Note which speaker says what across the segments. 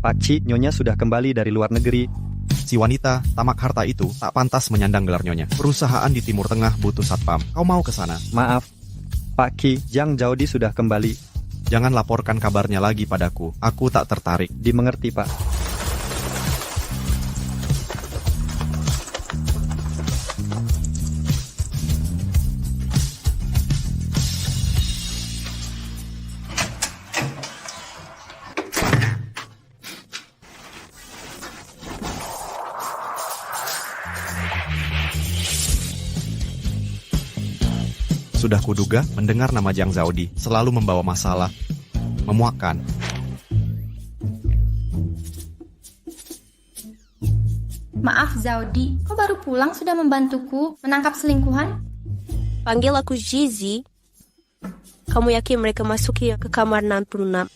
Speaker 1: Pakcik, Nyonya sudah kembali dari luar negeri.
Speaker 2: Si wanita tamak harta itu tak pantas menyandang gelar nyonya. Perusahaan di Timur Tengah butuh satpam. Kau mau ke sana?
Speaker 1: Maaf, Pak Ki, Jang Jaudi sudah kembali.
Speaker 2: Jangan laporkan kabarnya lagi padaku. Aku tak tertarik.
Speaker 1: Dimengerti, Pak.
Speaker 2: Sudah kuduga mendengar nama Jang Zaudi selalu membawa masalah. Memuakkan.
Speaker 3: Maaf Zaudi, kau baru pulang sudah membantuku menangkap selingkuhan?
Speaker 4: Panggil aku Zizi. Kamu yakin mereka masuk ke kamar 66?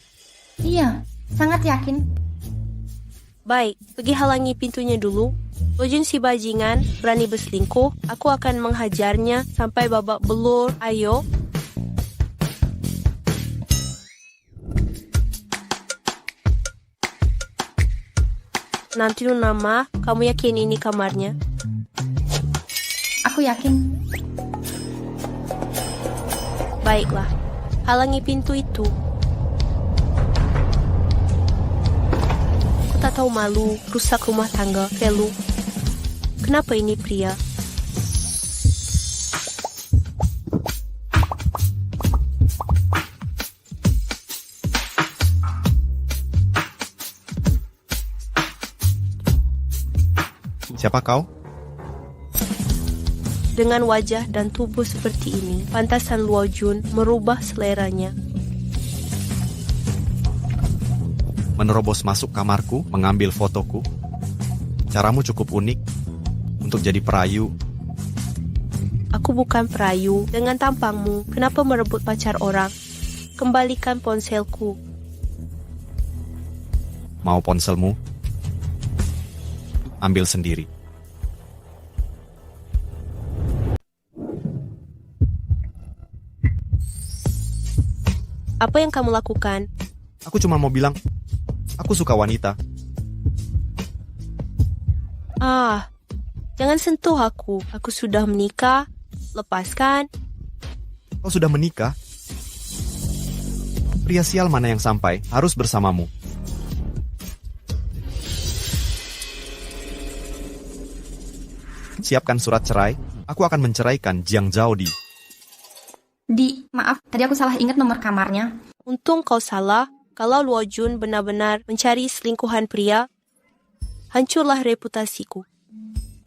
Speaker 3: Iya, sangat yakin.
Speaker 4: Baik, pergi halangi pintunya dulu. Lojun si bajingan berani berselingkuh, aku akan menghajarnya sampai babak belur. Ayo. Nanti nama, kamu yakin ini kamarnya?
Speaker 3: Aku yakin.
Speaker 4: Baiklah, halangi pintu itu. Aku tak tahu malu, rusak rumah tangga, Velu. Kenapa ini pria?
Speaker 2: Siapa kau?
Speaker 4: Dengan wajah dan tubuh seperti ini, pantasan Luo Jun merubah seleranya.
Speaker 2: Menerobos masuk kamarku, mengambil fotoku. Caramu cukup unik untuk jadi perayu.
Speaker 4: Aku bukan perayu. Dengan tampangmu, kenapa merebut pacar orang? Kembalikan ponselku.
Speaker 2: Mau ponselmu? Ambil sendiri.
Speaker 4: Apa yang kamu lakukan?
Speaker 2: Aku cuma mau bilang, aku suka wanita.
Speaker 4: Jangan sentuh aku. Aku sudah menikah. Lepaskan.
Speaker 2: Kau sudah menikah? Pria sial mana yang sampai harus bersamamu? Siapkan surat cerai. Aku akan menceraikan Jiang Zaudi.
Speaker 3: Maaf, tadi aku salah ingat nomor kamarnya.
Speaker 4: Untung kau salah. Kalau Luo Jun benar-benar mencari selingkuhan pria, hancurlah reputasiku.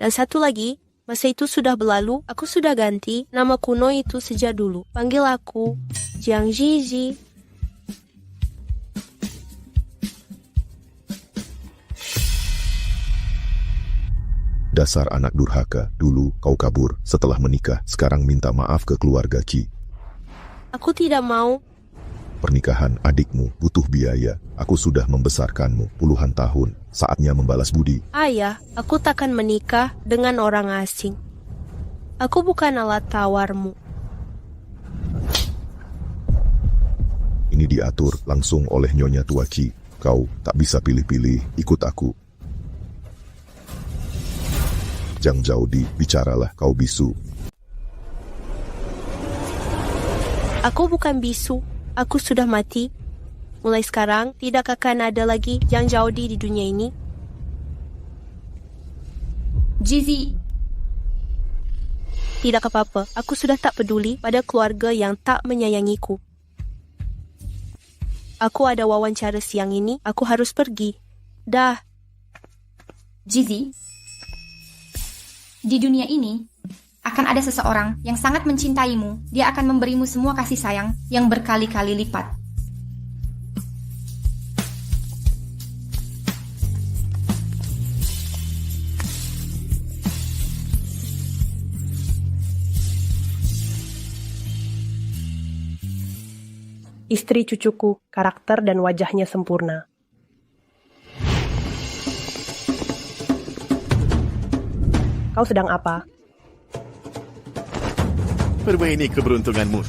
Speaker 4: Dan satu lagi, masa itu sudah berlalu, aku sudah ganti nama kuno itu sejak dulu. Panggil aku Jiang Zizi.
Speaker 5: Dasar anak durhaka, dulu kau kabur, setelah menikah, sekarang minta maaf ke keluarga Qi.
Speaker 4: Aku tidak mau.
Speaker 5: Pernikahan adikmu butuh biaya. Aku sudah membesarkanmu puluhan tahun. Saatnya membalas budi.
Speaker 4: Ayah, aku takkan menikah dengan orang asing. Aku bukan alat tawarmu.
Speaker 5: Ini diatur langsung oleh Nyonya Tua Qi. Kau tak bisa pilih-pilih, ikut aku. Jang Zaudi, bicaralah, kau bisu.
Speaker 4: Aku bukan bisu. Aku sudah mati. Mulai sekarang, tidak akan ada lagi Jang Zaudi di dunia ini.
Speaker 3: Zizi.
Speaker 4: Tidak apa-apa. Aku sudah tak peduli pada keluarga yang tak menyayangiku. Aku ada wawancara siang ini. Aku harus pergi. Dah.
Speaker 3: Zizi. Di dunia ini, akan ada seseorang yang sangat mencintaimu. Dia akan memberimu semua kasih sayang yang berkali-kali lipat.
Speaker 6: Istri cucuku, karakter dan wajahnya sempurna. Kau sedang apa?
Speaker 7: Permaini keberuntunganmu.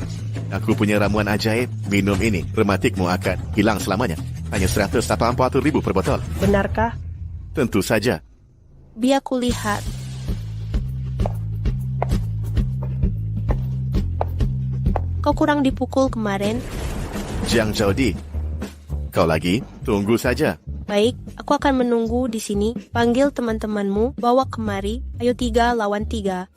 Speaker 7: Aku punya ramuan ajaib. Minum ini, rematikmu akan hilang selamanya. Hanya 180.000 per botol.
Speaker 6: Benarkah?
Speaker 7: Tentu saja.
Speaker 4: Biar ku lihat. Kau kurang dipukul kemarin.
Speaker 7: Jiang Zhaodi. Kau lagi? Tunggu saja.
Speaker 4: Baik, aku akan menunggu di sini. Panggil teman-temanmu, bawa kemari. Ayo 3 lawan 3.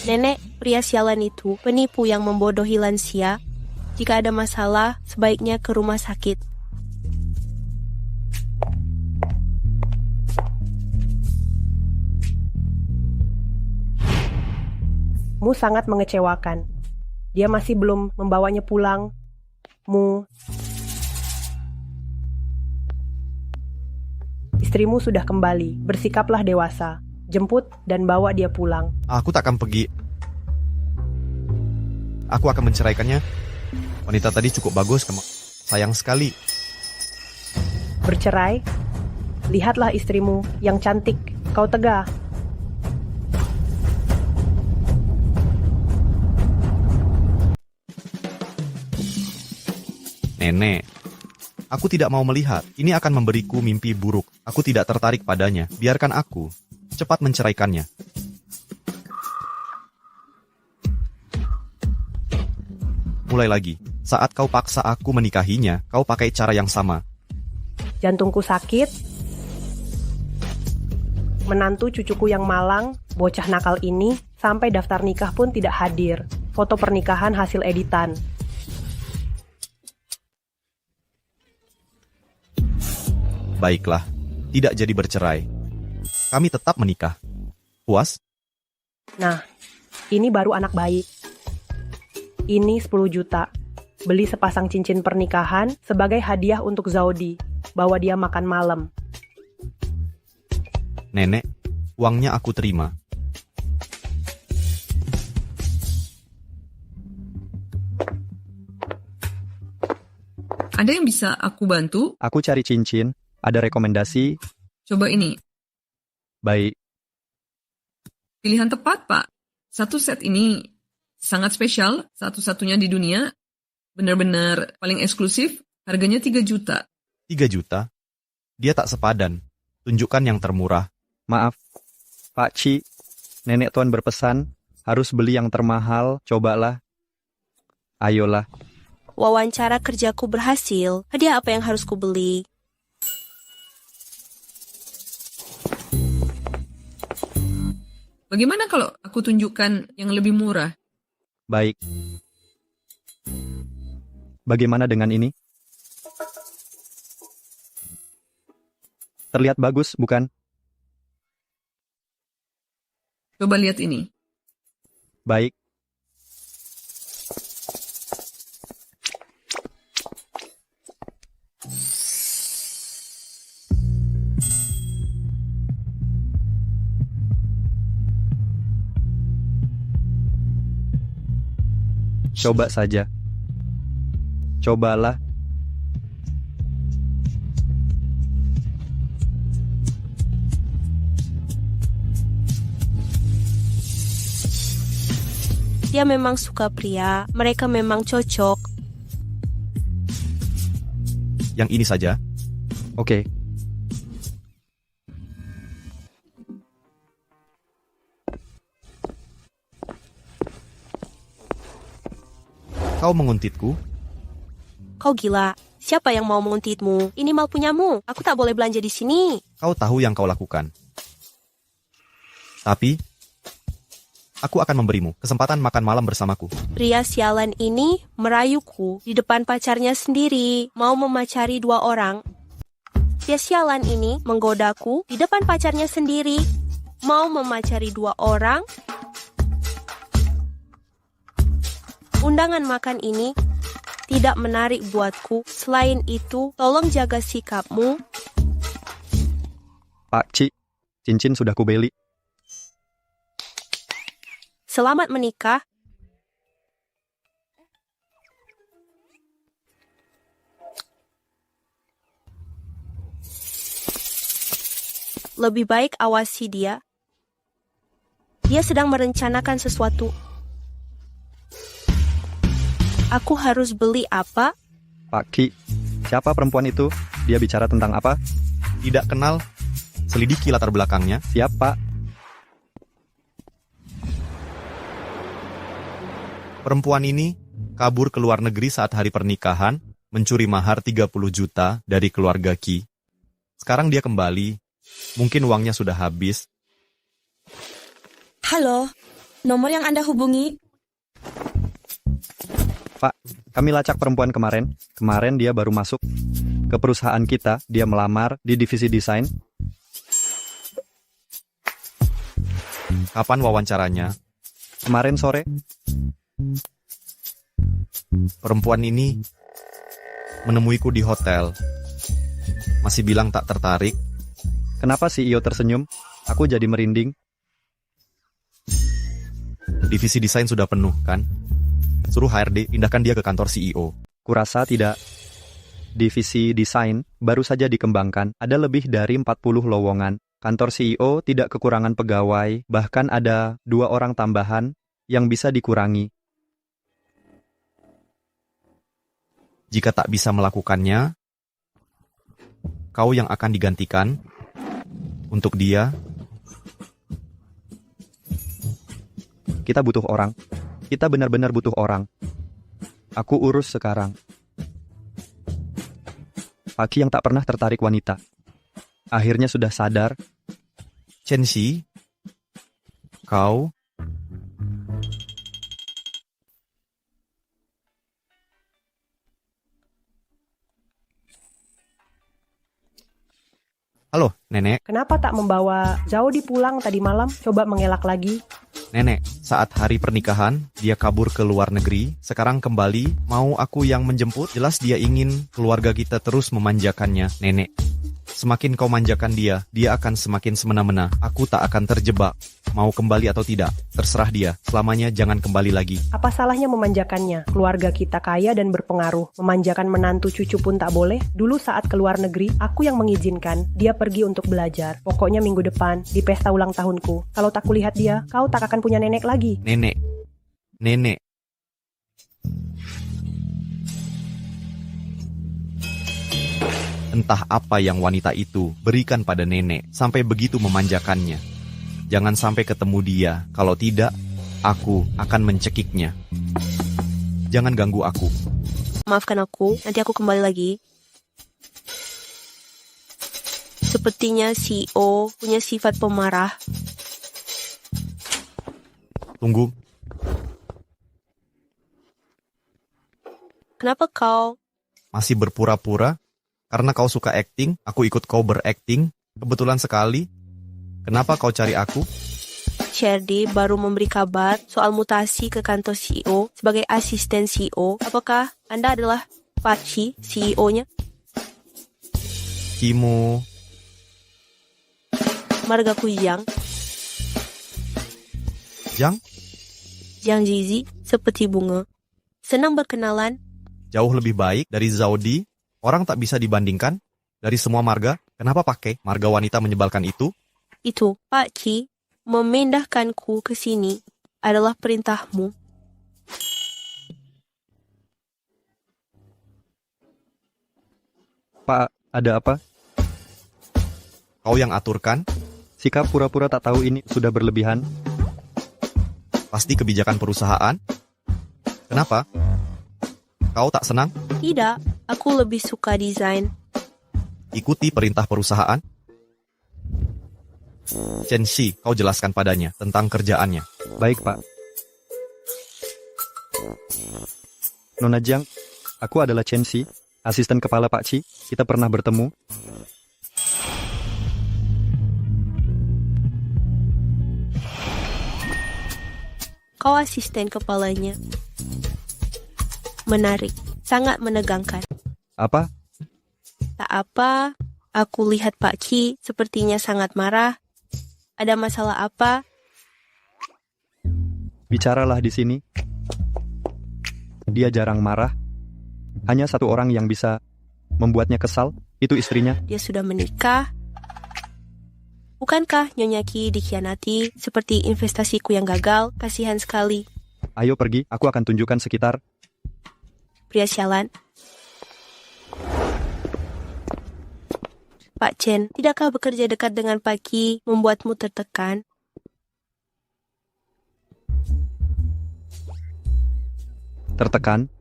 Speaker 4: Nenek, pria sialan itu, penipu yang membodohi lansia. Jika ada masalah, sebaiknya ke rumah sakit.
Speaker 6: Mu sangat mengecewakan. Dia masih belum membawanya pulang. Mu. Istrimu sudah kembali. Bersikaplah dewasa. Jemput dan bawa dia pulang.
Speaker 2: Aku tak akan pergi. Aku akan menceraikannya. Wanita tadi cukup bagus, sayang sekali.
Speaker 6: Bercerai? Lihatlah istrimu yang cantik. Kau tegah.
Speaker 2: Nenek, aku tidak mau melihat. Ini akan memberiku mimpi buruk. Aku tidak tertarik padanya. Biarkan aku cepat menceraikannya. Mulai lagi. Saat kau paksa aku menikahinya, kau pakai cara yang sama.
Speaker 6: Jantungku sakit. Menantu cucuku yang malang, bocah nakal ini, sampai daftar nikah pun tidak hadir. Foto pernikahan hasil editan.
Speaker 2: Baiklah, tidak jadi bercerai. Kami tetap menikah. Puas?
Speaker 6: Nah, ini baru anak baik. Ini 10 juta. Beli sepasang cincin pernikahan sebagai hadiah untuk Zhaodi. Bawa dia makan malam.
Speaker 2: Nenek, uangnya aku terima.
Speaker 8: Ada yang bisa aku bantu?
Speaker 1: Aku cari cincin. Ada rekomendasi?
Speaker 8: Coba ini.
Speaker 1: Baik.
Speaker 8: Pilihan tepat, Pak. Satu set ini sangat spesial, satu-satunya di dunia. Benar-benar paling eksklusif, harganya 3 juta.
Speaker 2: 3 juta? Dia tak sepadan. Tunjukkan yang termurah.
Speaker 1: Maaf, Pak Ci. Nenek Tuan berpesan, harus beli yang termahal, cobalah. Ayolah.
Speaker 4: Wawancara kerjaku berhasil. Hadiah apa yang harus kubeli?
Speaker 8: Bagaimana kalau aku tunjukkan yang lebih murah?
Speaker 1: Baik. Bagaimana dengan ini? Terlihat bagus, bukan?
Speaker 8: Coba lihat ini.
Speaker 1: Baik. Coba saja. Cobalah.
Speaker 4: Dia memang suka pria. Mereka memang cocok.
Speaker 2: Yang ini saja.
Speaker 1: Oke.
Speaker 2: Kau menguntitku?
Speaker 4: Kau gila. Siapa yang mau menguntitmu? Ini mal punyamu. Aku tak boleh belanja di sini.
Speaker 2: Kau tahu yang kau lakukan. Tapi, aku akan memberimu kesempatan makan malam bersamaku.
Speaker 4: Pria sialan ini merayuku di depan pacarnya sendiri. Mau memacari 2 orang. Pria sialan ini menggodaku di depan pacarnya sendiri. Mau memacari 2 orang. Undangan makan ini tidak menarik buatku. Selain itu, tolong jaga sikapmu.
Speaker 1: Pak Ci, cincin sudah kubeli.
Speaker 4: Selamat menikah. Lebih baik awasi dia. Dia sedang merencanakan sesuatu. Aku harus beli apa?
Speaker 1: Pak Ki, siapa perempuan itu? Dia bicara tentang apa?
Speaker 2: Tidak kenal. Selidiki latar belakangnya.
Speaker 1: Siap, Pak.
Speaker 2: Perempuan ini kabur ke luar negeri saat hari pernikahan, mencuri mahar 30 juta dari keluarga Ki. Sekarang dia kembali. Mungkin uangnya sudah habis.
Speaker 9: Halo, nomor yang Anda hubungi?
Speaker 1: Pak, kami lacak perempuan kemarin. Kemarin dia baru masuk ke perusahaan kita. Dia melamar di divisi desain.
Speaker 2: Kapan wawancaranya?
Speaker 1: Kemarin sore.
Speaker 2: Perempuan ini menemuiku di hotel. Masih bilang tak tertarik.
Speaker 1: Kenapa CEO tersenyum? Aku jadi merinding.
Speaker 2: Divisi desain sudah penuh, kan? Suruh HRD pindahkan dia ke kantor CEO.
Speaker 1: Kurasa tidak. Divisi desain baru saja dikembangkan. Ada lebih dari 40 lowongan. Kantor CEO tidak kekurangan pegawai. Bahkan ada 2 orang tambahan yang bisa dikurangi.
Speaker 2: Jika tak bisa melakukannya, kau yang akan digantikan. Untuk dia,
Speaker 1: kita butuh orang. Kita benar-benar butuh orang. Aku urus sekarang. Paki yang tak pernah tertarik wanita. Akhirnya sudah sadar.
Speaker 2: Chenxi, kau Halo, Nenek.
Speaker 6: Kenapa tak membawa Zaudi pulang tadi malam? Coba mengelak lagi.
Speaker 2: Nenek, saat hari pernikahan, dia kabur ke luar negeri. Sekarang kembali, mau aku yang menjemput? Jelas dia ingin keluarga kita terus memanjakannya, Nenek. Semakin kau manjakan dia, dia akan semakin semena-mena. Aku tak akan terjebak. Mau kembali atau tidak, terserah dia. Selamanya jangan kembali lagi.
Speaker 6: Apa salahnya memanjakannya? Keluarga kita kaya dan berpengaruh. Memanjakan menantu cucu pun tak boleh. Dulu saat keluar negeri, aku yang mengizinkan. Dia pergi untuk belajar. Pokoknya minggu depan, di pesta ulang tahunku. Kalau tak kulihat dia, kau tak akan punya nenek lagi.
Speaker 2: Nenek. Nenek. Entah apa yang wanita itu berikan pada nenek sampai begitu memanjakannya. Jangan sampai ketemu dia, kalau tidak, aku akan mencekiknya. Jangan ganggu aku.
Speaker 4: Maafkan aku, nanti aku kembali lagi. Sepertinya CEO punya sifat pemarah.
Speaker 2: Tunggu,
Speaker 4: Kenapa kau?
Speaker 2: masih berpura-pura? Karena kau suka acting, aku ikut kau berakting. Kebetulan sekali. Kenapa kau cari aku?
Speaker 4: Sherdy baru memberi kabar soal mutasi ke kantor CEO sebagai asisten CEO. Apakah Anda adalah Pachi, CEO-nya?
Speaker 2: Kimo,
Speaker 4: Marga Kujang,
Speaker 2: Jang,
Speaker 4: Jiang Zizi, seperti bunga. Senang berkenalan.
Speaker 2: jauh lebih baik dari Zaudi. Orang tak bisa dibandingkan. Dari semua marga, kenapa pakai marga wanita menyebalkan itu?
Speaker 4: Itu, Pachi, memindahkanku ke sini adalah perintahmu.
Speaker 1: Pak, ada apa?
Speaker 2: Kau yang aturkan?
Speaker 1: Sikap pura-pura tak tahu ini sudah berlebihan.
Speaker 2: Pasti kebijakan perusahaan. Kenapa? Kau tak senang?
Speaker 4: Tidak, aku lebih suka desain.
Speaker 2: Ikuti perintah perusahaan. Chenxi, kau jelaskan padanya tentang kerjaannya.
Speaker 1: Baik, Pak. Nona Jiang, aku adalah Chenxi, asisten kepala Pak Ci. Kita pernah bertemu.
Speaker 4: Kau asisten kepalanya. Menarik, sangat menegangkan.
Speaker 1: Apa?
Speaker 4: Tak apa, aku lihat Pak Ki sepertinya sangat marah. Ada masalah apa?
Speaker 1: Bicaralah di sini. Dia jarang marah. Hanya satu orang yang bisa membuatnya kesal, itu istrinya.
Speaker 4: Dia sudah menikah. Bukankah Nyonya Ki dikhianati seperti investasiku yang gagal? Kasihan sekali.
Speaker 1: Ayo pergi, aku akan tunjukkan sekitar.
Speaker 4: Pria sialan. Pak Chen, tidakkah bekerja dekat dengan Pak Ki membuatmu tertekan?
Speaker 1: Tertekan?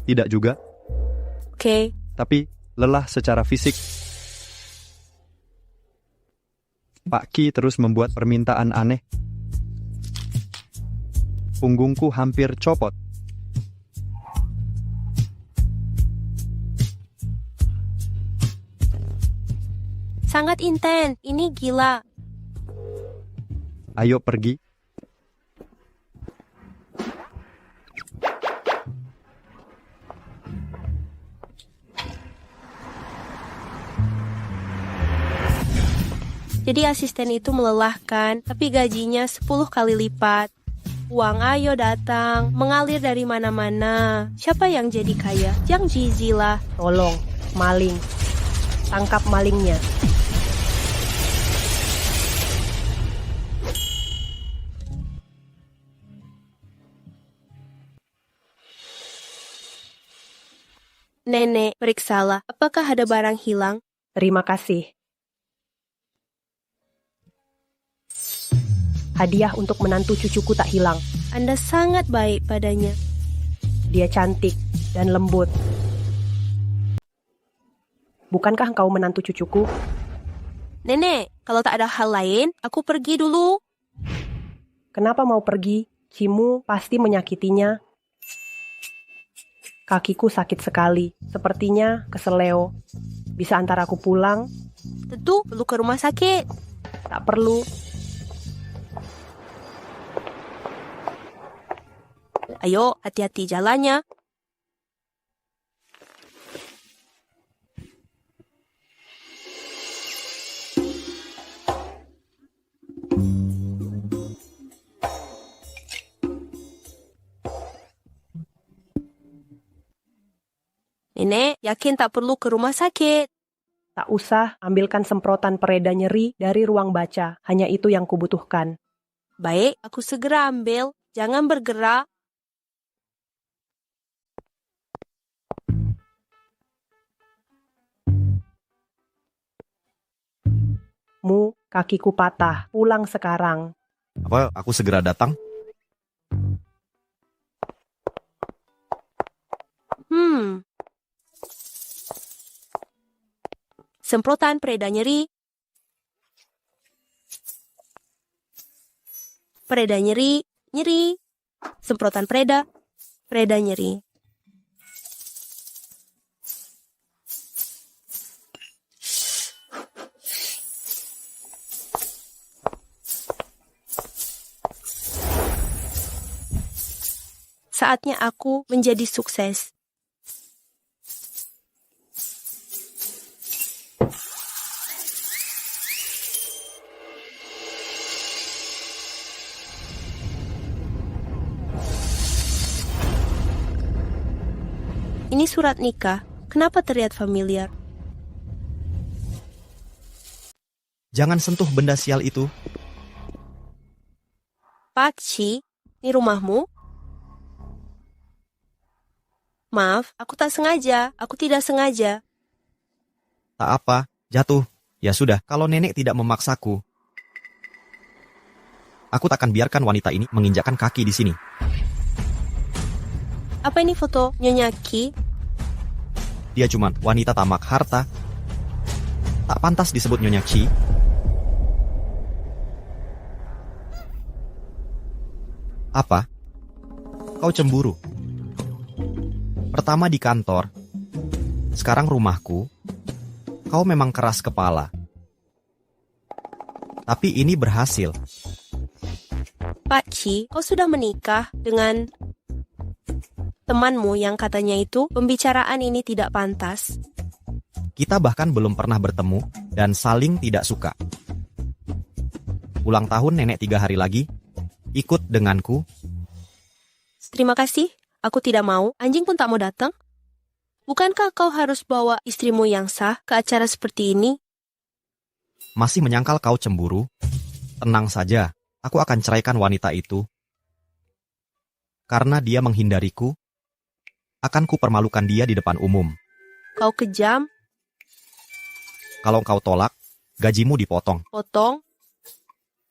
Speaker 1: Tidak juga,
Speaker 4: Oke,
Speaker 1: tapi lelah secara fisik. Pak Ki terus membuat permintaan aneh. Punggungku hampir copot.
Speaker 4: sangat intens. Ini gila.
Speaker 1: Ayo pergi.
Speaker 4: Jadi asisten itu melelahkan, tapi gajinya 10 kali lipat. Uang ayo datang, mengalir dari mana-mana. Siapa yang jadi kaya? Jiang Jizi lah.
Speaker 6: Tolong, maling. Tangkap malingnya.
Speaker 4: Nenek, periksalah. Apakah ada barang hilang?
Speaker 6: Terima kasih. Hadiah untuk menantu cucuku tak hilang.
Speaker 4: Anda sangat baik padanya.
Speaker 6: Dia cantik dan lembut. Bukankah engkau menantu cucuku?
Speaker 4: Nenek, kalau tak ada hal lain, aku pergi dulu.
Speaker 6: Kenapa mau pergi? Cimu pasti menyakitinya. Kakiku sakit sekali. Sepertinya keseleo. Bisa antar aku pulang?
Speaker 4: Tentu perlu ke rumah sakit.
Speaker 6: Tak perlu.
Speaker 4: Ayo, hati-hati jalannya. Nenek, yakin tak perlu ke rumah sakit?
Speaker 6: Tak usah, ambilkan semprotan pereda nyeri dari ruang baca. Hanya itu yang kubutuhkan.
Speaker 4: Baik, aku segera ambil. Jangan bergerak.
Speaker 6: Kakiku patah. Pulang sekarang.
Speaker 2: Apa aku segera datang?
Speaker 4: Semprotan pereda nyeri. Pereda nyeri, nyeri. Semprotan pereda, pereda nyeri. Saatnya aku menjadi sukses. Ini surat nikah. Kenapa terlihat familiar?
Speaker 2: Jangan sentuh benda sial itu.
Speaker 4: Pak Ci, ini rumahmu? Maaf, aku tak sengaja. Aku tidak sengaja.
Speaker 2: Tak apa, jatuh. Ya sudah, kalau nenek tidak memaksaku, aku takkan biarkan wanita ini menginjakkan kaki di sini.
Speaker 4: Apa ini foto Nyonya Ki?
Speaker 2: Dia cuma wanita tamak harta. Tak pantas disebut Nyonya Ki. Apa? Kau cemburu? Pertama di kantor, sekarang rumahku. Kau memang keras kepala. Tapi ini berhasil.
Speaker 4: Pak Ci, kau sudah menikah dengan temanmu yang katanya itu pembicaraan ini tidak pantas.
Speaker 2: Kita bahkan belum pernah bertemu dan saling tidak suka. Ulang tahun nenek 3 hari lagi. Ikut denganku.
Speaker 4: Terima kasih. Aku tidak mau. Anjing pun tak mau datang. Bukankah kau harus bawa istrimu yang sah ke acara seperti ini?
Speaker 2: Masih menyangkal kau cemburu? Tenang saja, aku akan ceraikan wanita itu. Karena dia menghindariku, akan kupermalukan dia di depan umum.
Speaker 4: Kau kejam?
Speaker 2: Kalau kau tolak, gajimu dipotong.
Speaker 4: Potong?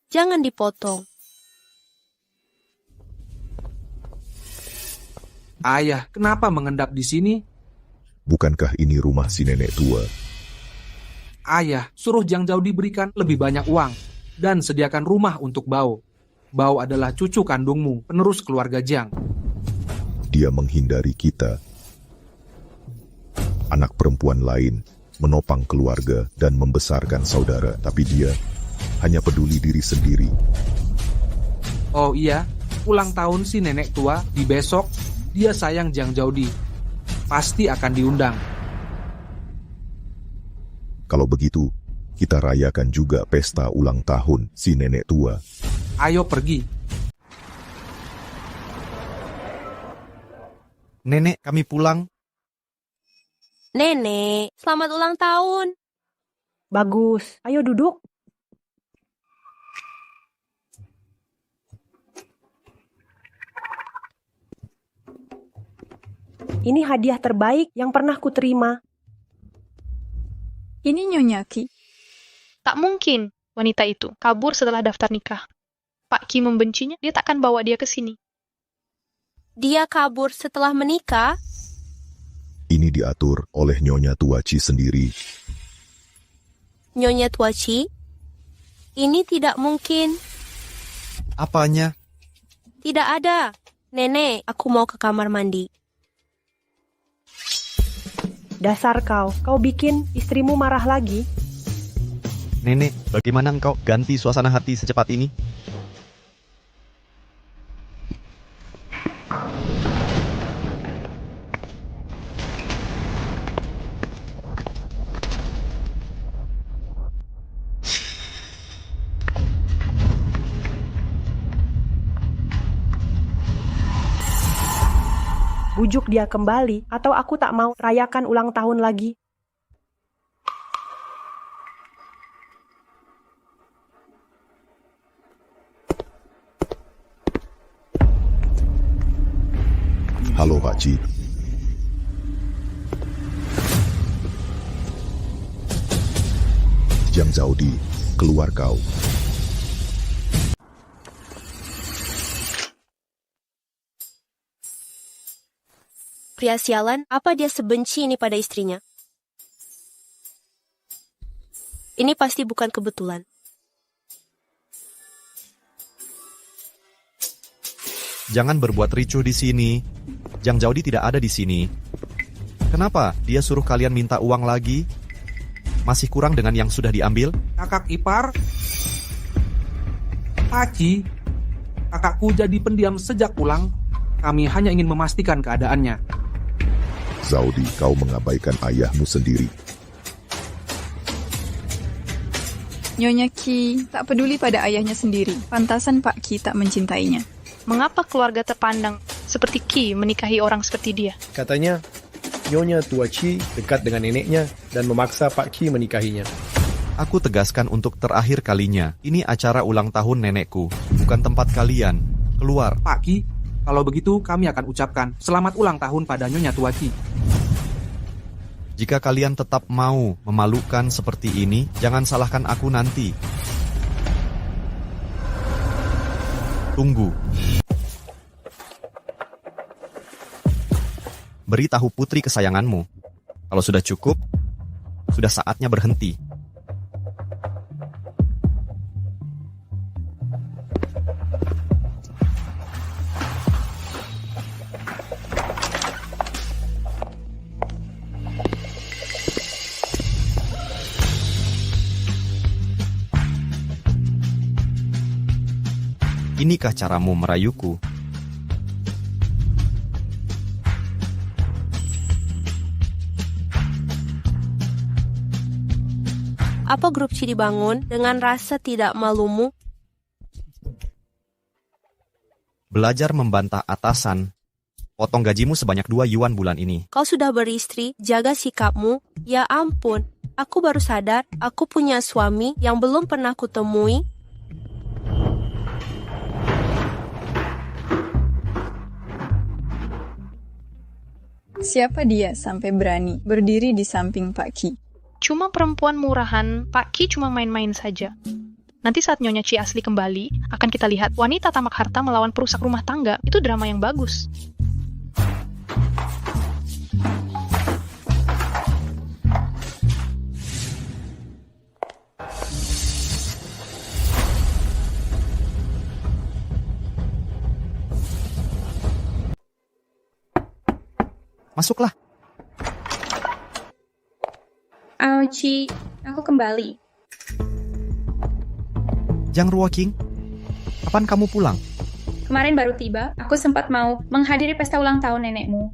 Speaker 4: Jangan dipotong.
Speaker 10: Ayah, kenapa mengendap di sini?
Speaker 5: Bukankah ini rumah si nenek tua?
Speaker 10: Ayah, suruh Jiang Zhao diberikan lebih banyak uang dan sediakan rumah untuk Bao. Bao adalah cucu kandungmu, penerus keluarga Jiang.
Speaker 5: Dia menghindari kita. Anak perempuan lain menopang keluarga dan membesarkan saudara, tapi dia hanya peduli diri sendiri.
Speaker 10: Oh iya, ulang tahun si nenek tua di besok, dia sayang Jiang Zhaodi. Pasti akan diundang.
Speaker 5: Kalau begitu, kita rayakan juga pesta ulang tahun si nenek tua.
Speaker 10: Ayo pergi.
Speaker 2: Nenek, kami pulang.
Speaker 4: Nenek, selamat ulang tahun.
Speaker 6: Bagus, ayo duduk. Ini hadiah terbaik yang pernah kuterima.
Speaker 11: Ini Nyonya Ki. Tak mungkin wanita itu kabur setelah daftar nikah. Pak Ki membencinya, dia takkan bawa dia ke sini.
Speaker 4: Dia kabur setelah menikah?
Speaker 5: Ini diatur oleh Nyonya Tua Ci sendiri.
Speaker 4: Nyonya Tua Ci? Ini tidak mungkin.
Speaker 2: Apanya?
Speaker 4: Tidak ada. Nenek, aku mau ke kamar mandi.
Speaker 6: Dasar kau bikin istrimu marah lagi.
Speaker 2: Nenek, bagaimana engkau ganti suasana hati secepat ini?
Speaker 6: Bujuk dia kembali, atau aku tak mau rayakan ulang tahun lagi.
Speaker 5: Halo Pak Ci. Jiang Zhaodi, keluar kau.
Speaker 4: Pria sialan, apa dia sebenci ini pada istrinya? Ini pasti bukan kebetulan.
Speaker 2: Jangan berbuat ricuh di sini. Jiang Zhaodi tidak ada di sini. Kenapa dia suruh kalian minta uang lagi? Masih kurang dengan yang sudah diambil?
Speaker 10: Kakak ipar, Paci, kakakku jadi pendiam sejak pulang. Kami hanya ingin memastikan keadaannya.
Speaker 5: Zhaodi, kau mengabaikan ayahmu sendiri.
Speaker 11: Nyonya Ki tak peduli pada ayahnya sendiri. Pantasan Pak Ki tak mencintainya. Mengapa keluarga terpandang seperti Ki menikahi orang seperti dia?
Speaker 12: Katanya, Nyonya Tua Ci dekat dengan neneknya dan memaksa Pak Ki menikahinya.
Speaker 2: Aku tegaskan untuk terakhir kalinya. Ini acara ulang tahun nenekku, bukan tempat kalian. Keluar.
Speaker 10: Pak Ki, kalau begitu kami akan ucapkan selamat ulang tahun pada Nyonya Tua Ci.
Speaker 2: Jika kalian tetap mau memalukan seperti ini, jangan salahkan aku nanti. Tunggu. Beritahu putri kesayanganmu. Kalau sudah cukup, sudah saatnya berhenti. Inikah caramu merayuku?
Speaker 4: Apa grup Ci dibangun dengan rasa tidak malumu?
Speaker 2: Belajar membantah atasan. Potong gajimu sebanyak 2 yuan bulan ini.
Speaker 4: Kau sudah beristri, jaga sikapmu. Ya ampun, Aku baru sadar, aku punya suami yang belum pernah kutemui.
Speaker 11: Siapa dia sampai berani berdiri di samping Pak Ki?
Speaker 13: Cuma perempuan murahan, Pak Ki cuma main-main saja. Nanti saat Nyonya Chi asli kembali, akan kita lihat wanita tamak harta melawan perusak rumah tangga. Itu drama yang bagus.
Speaker 2: Masuklah.
Speaker 3: Chi, aku kembali.
Speaker 2: Jang Ruoking, kapan kamu pulang?
Speaker 3: Kemarin baru tiba, aku sempat mau menghadiri pesta ulang tahun nenekmu.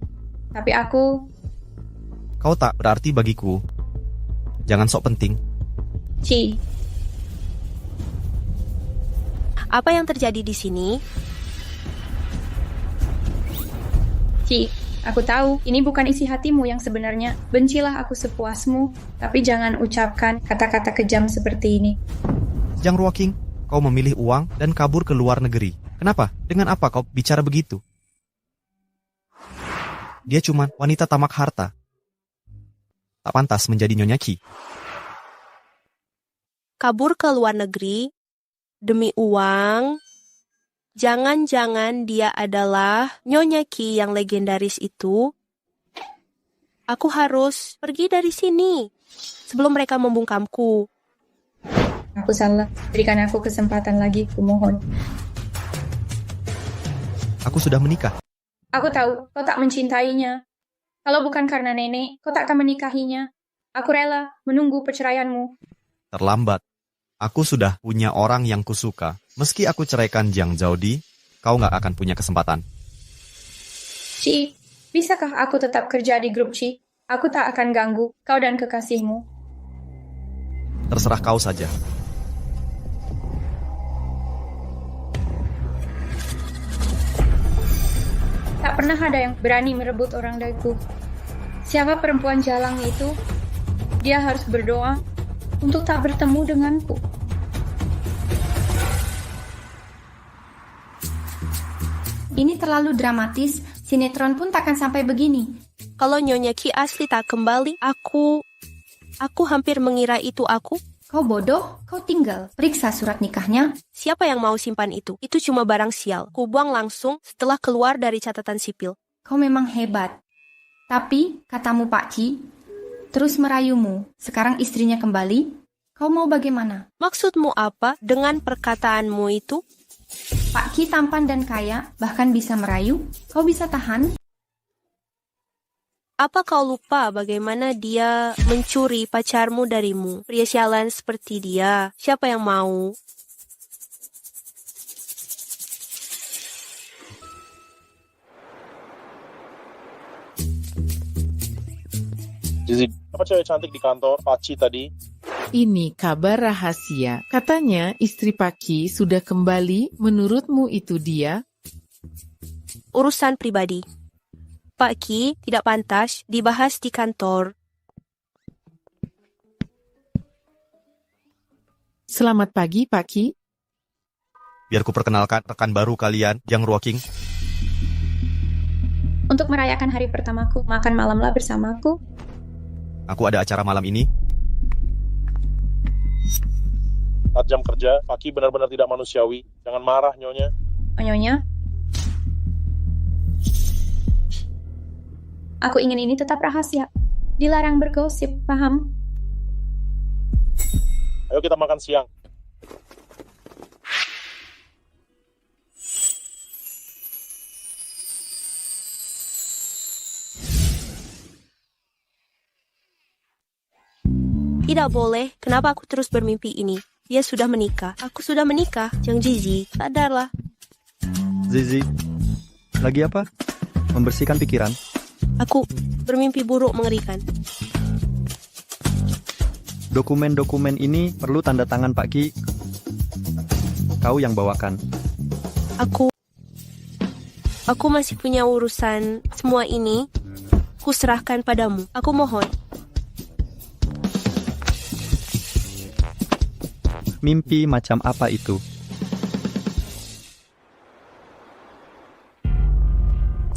Speaker 3: Tapi aku...
Speaker 2: Kau tak berarti bagiku. Jangan sok penting.
Speaker 3: Chi.
Speaker 4: Apa yang terjadi di sini?
Speaker 3: Chi, aku tahu ini bukan isi hatimu yang sebenarnya. Bencilah aku sepuasmu, tapi jangan ucapkan kata-kata kejam seperti ini.
Speaker 2: Jang Ruoking, kau memilih uang dan kabur ke luar negeri. Kenapa? Dengan apa kau bicara begitu? Dia cuma wanita tamak harta. Tak pantas menjadi Nyonya Ki.
Speaker 4: Kabur ke luar negeri demi uang? Jangan-jangan dia adalah Nyonya Ki yang legendaris itu? Aku harus pergi dari sini sebelum mereka membungkamku.
Speaker 3: Aku salah. Berikan aku kesempatan lagi, kumohon.
Speaker 2: Aku sudah menikah.
Speaker 3: Aku tahu, kau tak mencintainya. Kalau bukan karena nenek, kau tak akan menikahinya. Aku rela menunggu perceraianmu.
Speaker 2: Terlambat. Aku sudah punya orang yang kusuka. Meski aku ceraikan Jiang Zhaodi, kau nggak akan punya kesempatan.
Speaker 3: Ci, bisakah aku tetap kerja di grup Ci? Aku tak akan ganggu kau dan kekasihmu.
Speaker 2: Terserah kau saja.
Speaker 3: Tak pernah ada yang berani merebut orang dariku. Siapa perempuan jalang itu? Dia harus berdoa untuk tak bertemu denganku. Ini terlalu dramatis, sinetron pun takkan sampai begini.
Speaker 4: Kalau Nyonya Ki asli tak kembali, aku hampir mengira itu aku.
Speaker 3: Kau bodoh, kau tinggal. Periksa surat nikahnya.
Speaker 4: Siapa yang mau simpan itu? Itu cuma barang sial. Kubuang langsung setelah keluar dari catatan sipil.
Speaker 3: Kau memang hebat. Tapi, katamu Pak Ki, terus merayumu. Sekarang istrinya kembali. Kau mau bagaimana?
Speaker 4: Maksudmu apa dengan perkataanmu itu?
Speaker 3: Pak Ki tampan dan kaya, bahkan bisa merayu. Kau bisa tahan?
Speaker 4: Apa kau lupa bagaimana dia mencuri pacarmu darimu? Pria sialan seperti dia, siapa yang mau?
Speaker 14: Zizi, apa cewek cantik di kantor, Paci tadi?
Speaker 15: Ini kabar rahasia. Katanya istri Pak Ki sudah kembali. Menurutmu itu dia?
Speaker 4: Urusan pribadi. Pak Ki tidak pantas dibahas di kantor.
Speaker 15: Selamat pagi, Pak Ki.
Speaker 2: Biar ku perkenalkan rekan baru kalian, Jang Ruoking.
Speaker 3: Untuk merayakan hari pertamaku, makan malamlah bersamaku.
Speaker 2: Aku ada acara malam ini.
Speaker 14: Saat jam kerja, Paki benar-benar tidak manusiawi. Jangan marah, Nyonya.
Speaker 3: Nyonya? Aku ingin ini tetap rahasia. Dilarang bergosip, paham?
Speaker 14: Ayo kita makan siang.
Speaker 4: Tidak boleh, kenapa aku terus bermimpi ini? Dia sudah menikah. Aku sudah menikah. Jang Zizi, sadarlah.
Speaker 1: Zizi, lagi apa? Membersihkan pikiran.
Speaker 4: Aku bermimpi buruk mengerikan.
Speaker 1: Dokumen-dokumen ini perlu tanda tangan Pak Ki. Kau yang bawakan.
Speaker 4: Aku masih punya urusan. Semua ini, ku serahkan padamu. Aku mohon.
Speaker 1: Mimpi macam apa itu?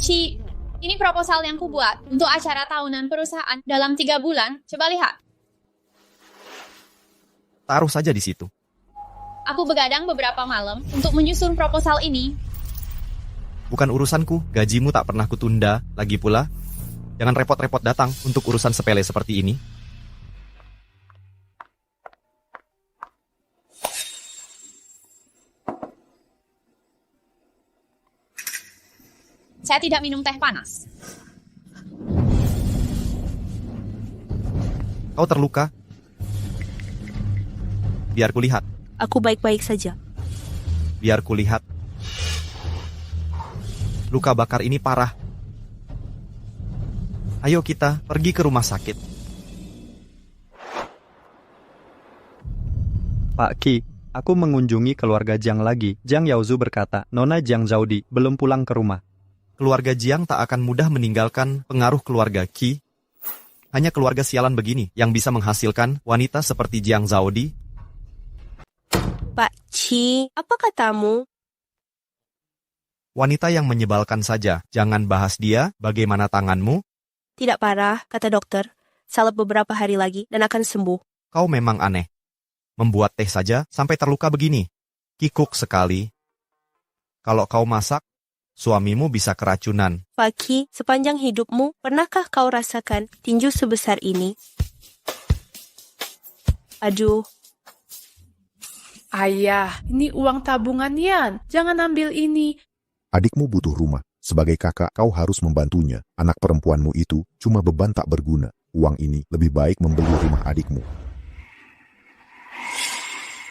Speaker 16: Ci, ini proposal yang kubuat untuk acara tahunan perusahaan dalam 3 bulan. Coba lihat.
Speaker 2: Taruh saja di situ.
Speaker 16: Aku begadang beberapa malam untuk menyusun proposal ini.
Speaker 2: Bukan urusanku, gajimu tak pernah kutunda. Lagi pula, jangan repot-repot datang untuk urusan sepele seperti ini.
Speaker 16: Saya tidak minum teh panas.
Speaker 2: Kau terluka? Biar kulihat.
Speaker 4: Aku baik-baik saja.
Speaker 2: Biar kulihat. Luka bakar ini parah. Ayo kita pergi ke rumah sakit.
Speaker 1: Pak Qi, aku mengunjungi keluarga Jiang lagi. Jiang Yaozu berkata, Nona Jiang Zhaodi belum pulang ke rumah.
Speaker 2: Keluarga Jiang tak akan mudah meninggalkan pengaruh keluarga Qi. Hanya keluarga sialan begini yang bisa menghasilkan wanita seperti Jiang Zhaodi.
Speaker 4: Pak Qi, apa katamu?
Speaker 2: Wanita yang menyebalkan saja. Jangan bahas dia. Bagaimana tanganmu?
Speaker 4: Tidak parah, kata dokter. Salep beberapa hari lagi dan akan sembuh.
Speaker 2: Kau memang aneh. Membuat teh saja sampai terluka begini. Kikuk sekali. Kalau kau masak, suamimu bisa keracunan.
Speaker 4: Pak Qi, sepanjang hidupmu, pernahkah kau rasakan tinju sebesar ini? Aduh.
Speaker 15: Ayah, ini uang tabungan Yan. Jangan ambil ini.
Speaker 5: Adikmu butuh rumah. Sebagai kakak, kau harus membantunya. Anak perempuanmu itu cuma beban tak berguna. Uang ini lebih baik membeli rumah adikmu.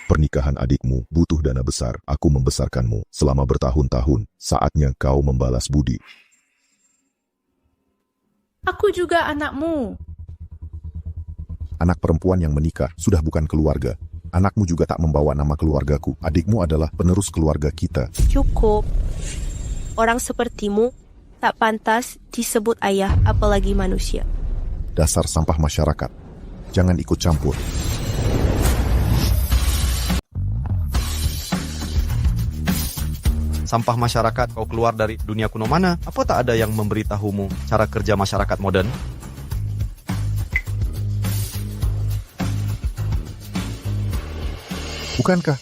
Speaker 5: Pernikahan adikmu butuh dana besar. Aku membesarkanmu selama bertahun-tahun. Saatnya kau membalas budi.
Speaker 15: Aku juga anakmu.
Speaker 5: Anak perempuan yang menikah sudah bukan keluarga. Anakmu juga tak membawa nama keluargaku. Adikmu adalah penerus keluarga kita.
Speaker 4: Cukup. Orang sepertimu tak pantas disebut ayah, apalagi manusia.
Speaker 5: Dasar sampah masyarakat. Jangan ikut campur.
Speaker 2: Sampah masyarakat, kau keluar dari dunia kuno mana? Apa tak ada yang memberitahumu cara kerja masyarakat modern?
Speaker 5: Bukankah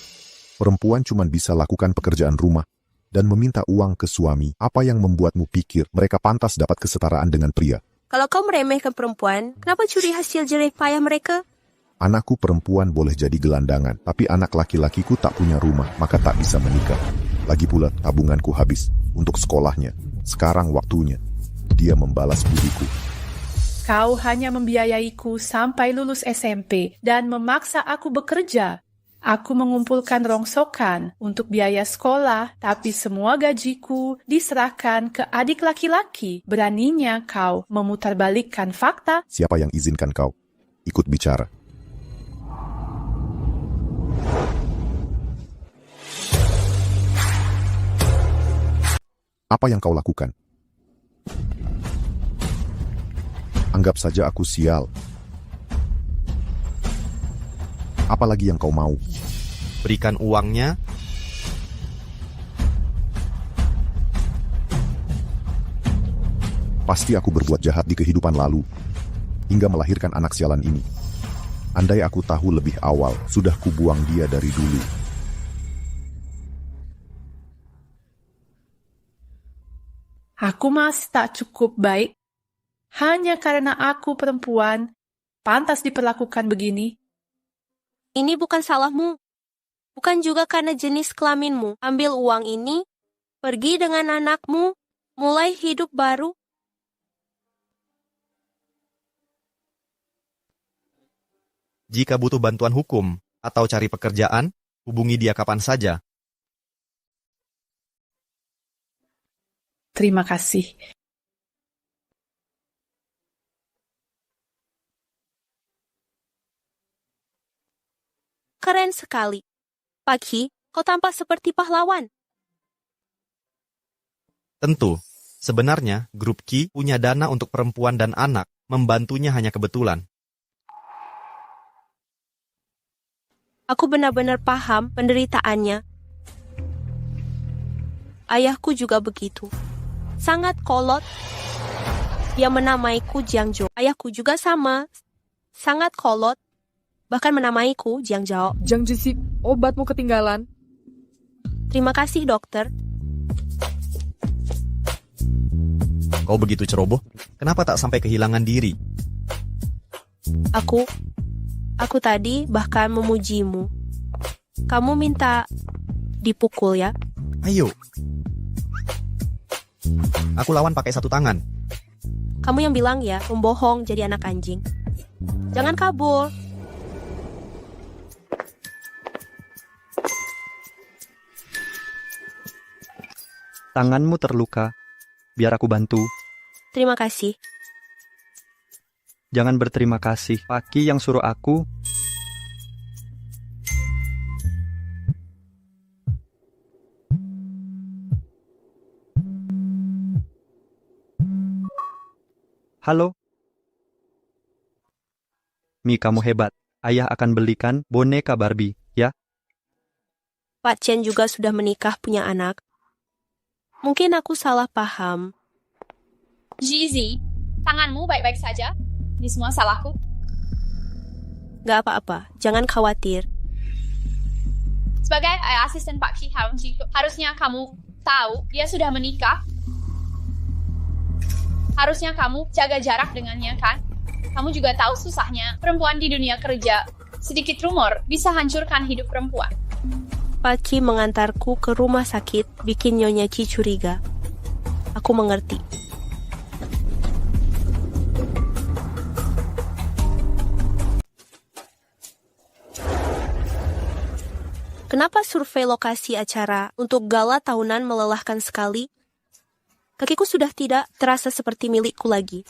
Speaker 5: perempuan cuma bisa lakukan pekerjaan rumah dan meminta uang ke suami? Apa yang membuatmu pikir mereka pantas dapat kesetaraan dengan pria?
Speaker 4: Kalau kau meremehkan perempuan, kenapa curi hasil jerih payah mereka?
Speaker 5: Anakku perempuan boleh jadi gelandangan, tapi anak laki-lakiku tak punya rumah, maka tak bisa menikah. Lagi pula tabunganku habis untuk sekolahnya. Sekarang waktunya dia membalas budiku.
Speaker 15: Kau hanya membiayaiku sampai lulus SMP dan memaksa aku bekerja. Aku mengumpulkan rongsokan untuk biaya sekolah, tapi semua gajiku diserahkan ke adik laki-laki. Beraninya kau memutarbalikkan fakta?
Speaker 5: Siapa yang izinkan kau ikut bicara? Apa yang kau lakukan? Anggap saja aku sial. Apalagi yang kau mau?
Speaker 2: Berikan uangnya.
Speaker 5: Pasti aku berbuat jahat di kehidupan lalu, hingga melahirkan anak sialan ini. Andai aku tahu lebih awal, sudah kubuang dia dari dulu.
Speaker 15: Aku masih tak cukup baik. Hanya karena aku perempuan, pantas diperlakukan begini.
Speaker 4: Ini bukan salahmu. Bukan juga karena jenis kelaminmu. Ambil uang ini, pergi dengan anakmu, mulai hidup baru.
Speaker 2: Jika butuh bantuan hukum atau cari pekerjaan, hubungi dia kapan saja.
Speaker 15: Terima kasih.
Speaker 4: Keren sekali. Pak Qi, kau tampak seperti pahlawan.
Speaker 2: Tentu, sebenarnya grup Qi punya dana untuk perempuan dan anak, membantunya hanya kebetulan.
Speaker 4: Aku benar-benar paham penderitaannya. Ayahku juga begitu. Sangat kolot. Dia menamaiku Jiang Zhou. Ayahku juga sama. Sangat kolot. Bahkan menamaiku Jiang Zhao.
Speaker 17: Jiang Zhou, obatmu ketinggalan.
Speaker 4: Terima kasih, dokter.
Speaker 2: Kau begitu ceroboh, kenapa tak sampai kehilangan diri?
Speaker 4: Aku tadi bahkan memujimu. Kamu minta dipukul ya?
Speaker 2: Ayo. Aku lawan pakai satu tangan.
Speaker 4: Kamu yang bilang ya, membohong jadi anak anjing. Jangan kabur.
Speaker 1: Tanganmu terluka. Biar aku bantu.
Speaker 4: Terima kasih.
Speaker 1: Jangan berterima kasih. Paki yang suruh aku. Halo? Mi, kamu hebat. Ayah akan belikan boneka Barbie, ya?
Speaker 4: Pak Chen juga sudah menikah punya anak. Mungkin aku salah paham.
Speaker 16: Zizi, tanganmu baik-baik saja? Ini semua salahku.
Speaker 4: Gak apa-apa, jangan khawatir.
Speaker 16: Sebagai asisten Pak Ki harusnya kamu tahu dia sudah menikah. Harusnya kamu jaga jarak dengannya, kan? Kamu juga tahu susahnya perempuan di dunia kerja. Sedikit rumor bisa hancurkan hidup perempuan.
Speaker 4: Pak Ki mengantarku ke rumah sakit, bikin Nyonya Chi curiga. Aku mengerti. Kenapa survei lokasi acara untuk gala tahunan melelahkan sekali? Kakiku sudah tidak terasa seperti milikku lagi.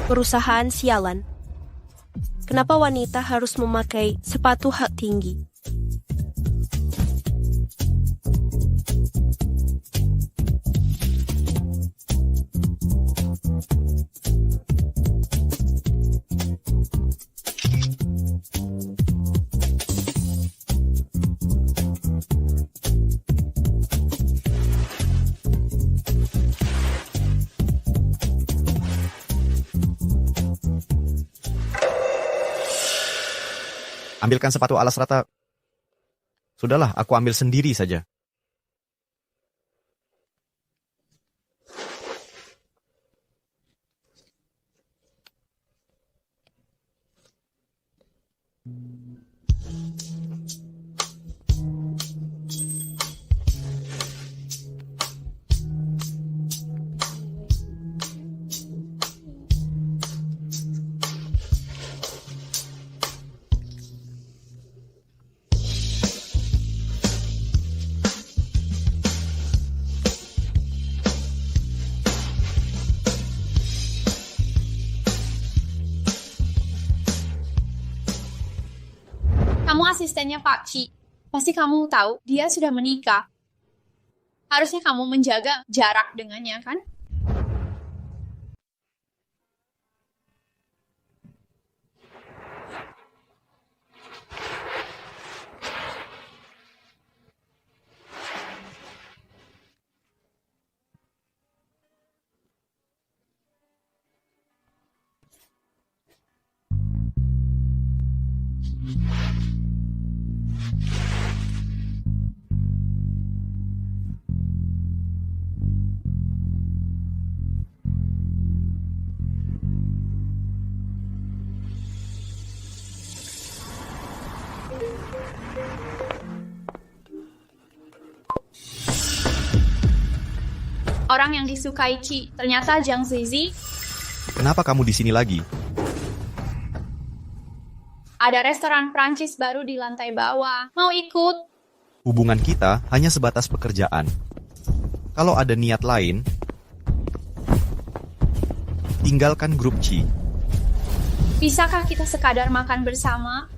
Speaker 4: Perusahaan sialan. Kenapa wanita harus memakai sepatu hak tinggi?
Speaker 2: Ambilkan sepatu alas rata. Sudahlah, aku ambil sendiri saja.
Speaker 16: Kamu asistennya Pak Chi. Pasti kamu tahu dia sudah menikah. Harusnya kamu menjaga jarak dengannya, kan? Orang yang disukai Qi ternyata Jiang Zizi.
Speaker 2: Kenapa kamu di sini lagi?
Speaker 16: Ada restoran Prancis baru di lantai bawah. Mau ikut?
Speaker 2: Hubungan kita hanya sebatas pekerjaan. Kalau ada niat lain, tinggalkan grup Chi.
Speaker 16: Bisakah kita sekadar makan bersama?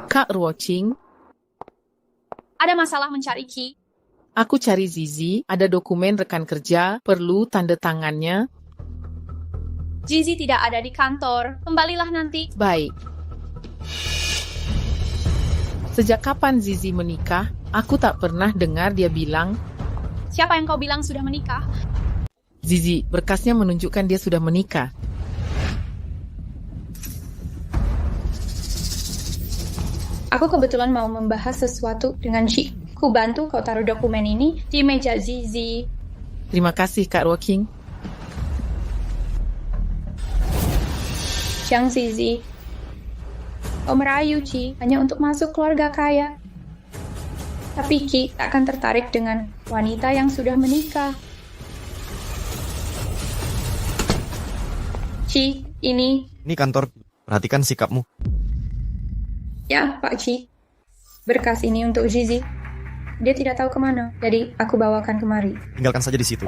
Speaker 18: Kak Ruoqing,
Speaker 16: Ada masalah mencari Ki?
Speaker 18: aku cari Zizi, ada dokumen rekan kerja, perlu tanda tangannya.
Speaker 16: Zizi tidak ada di kantor. Kembalilah nanti.
Speaker 18: Baik. Sejak kapan Zizi menikah? Aku tak pernah dengar dia bilang.
Speaker 16: Siapa yang kau bilang sudah menikah?
Speaker 18: Zizi, berkasnya menunjukkan dia sudah menikah.
Speaker 16: Aku kebetulan mau membahas sesuatu dengan Ci. Ku bantu kau taruh dokumen ini di meja Zizi.
Speaker 18: Terima kasih, Kak Ruoqing.
Speaker 16: Jiang Zizi, kau merayu Ci hanya untuk masuk keluarga kaya. Tapi Ki tak akan tertarik dengan wanita yang sudah menikah. Ci, ini.
Speaker 2: Ini kantor, perhatikan sikapmu.
Speaker 16: Ya, Pak Ci. Berkas ini untuk Zizi. Dia tidak tahu kemana, jadi aku bawakan kemari.
Speaker 2: Tinggalkan saja di situ.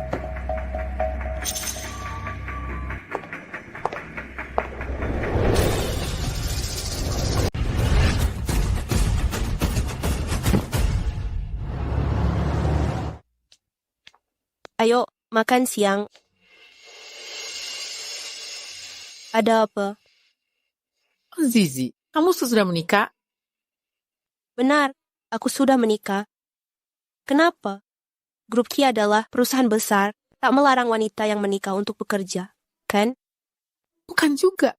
Speaker 4: Ayo, makan siang. Ada apa?
Speaker 18: Zizi, kamu sudah menikah?
Speaker 4: Benar, aku sudah menikah. Kenapa? Grup Ki adalah perusahaan besar, tak melarang wanita yang menikah untuk bekerja, kan?
Speaker 18: Bukan juga.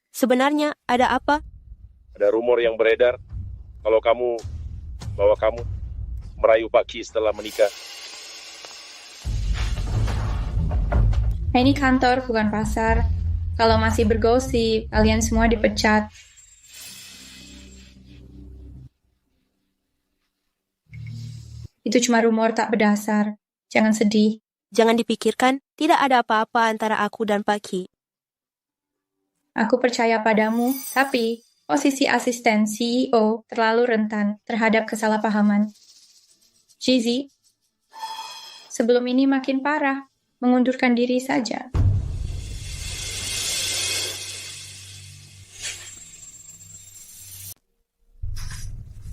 Speaker 4: Sebenarnya ada apa?
Speaker 14: Ada rumor yang beredar kalau kamu merayu Pak Ki setelah menikah.
Speaker 16: Ini kantor, bukan pasar. Kalau masih bergosip, kalian semua dipecat. Itu cuma rumor tak berdasar. Jangan sedih.
Speaker 4: Jangan dipikirkan, tidak ada apa-apa antara aku dan Pak Ki.
Speaker 16: Aku percaya padamu, tapi posisi asisten CEO terlalu rentan terhadap kesalahpahaman. Zizi, sebelum ini makin parah, mengundurkan diri saja.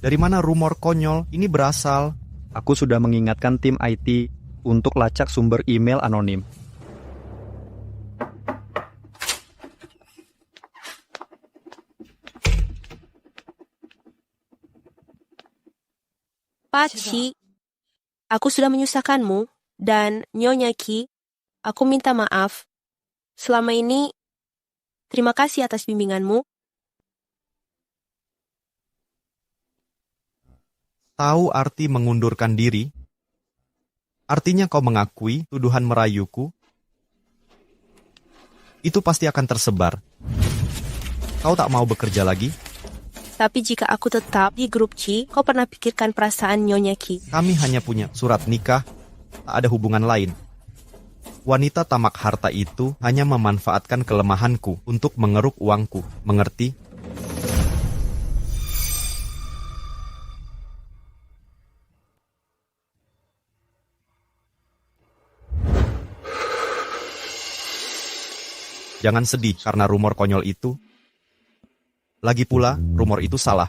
Speaker 2: Dari mana rumor konyol ini berasal?
Speaker 1: Aku sudah mengingatkan tim IT untuk lacak sumber email anonim.
Speaker 4: Pak Ci, aku sudah menyusahkanmu, dan Nyonya Ki, aku minta maaf. Selama ini, terima kasih atas bimbinganmu.
Speaker 2: Tahu arti mengundurkan diri? Artinya kau mengakui tuduhan merayuku? Itu pasti akan tersebar. Kau tak mau bekerja lagi?
Speaker 4: Tapi jika aku tetap di grup Ci, kau pernah pikirkan perasaan Nyonya Ki?
Speaker 2: Kami hanya punya surat nikah, tak ada hubungan lain. Wanita tamak harta itu hanya memanfaatkan kelemahanku untuk mengeruk uangku, mengerti? Jangan sedih karena rumor konyol itu. Lagi pula, rumor itu salah.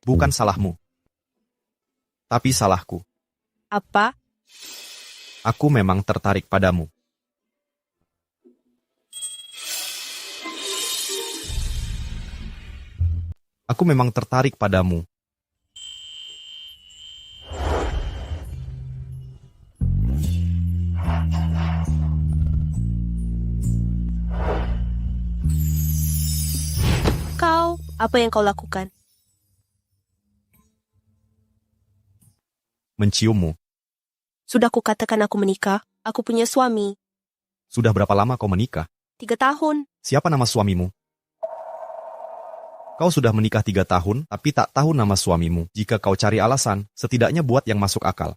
Speaker 2: Bukan salahmu, tapi salahku.
Speaker 4: Apa?
Speaker 2: Aku memang tertarik padamu. Aku memang tertarik padamu.
Speaker 4: Kau, apa yang kau lakukan?
Speaker 2: Menciummu.
Speaker 4: Sudah kukatakan aku menikah, aku punya suami.
Speaker 2: Sudah berapa lama kau menikah?
Speaker 4: 3 tahun.
Speaker 2: Siapa nama suamimu? Kau sudah menikah 3 tahun, tapi tak tahu nama suamimu. Jika kau cari alasan, setidaknya buat yang masuk akal.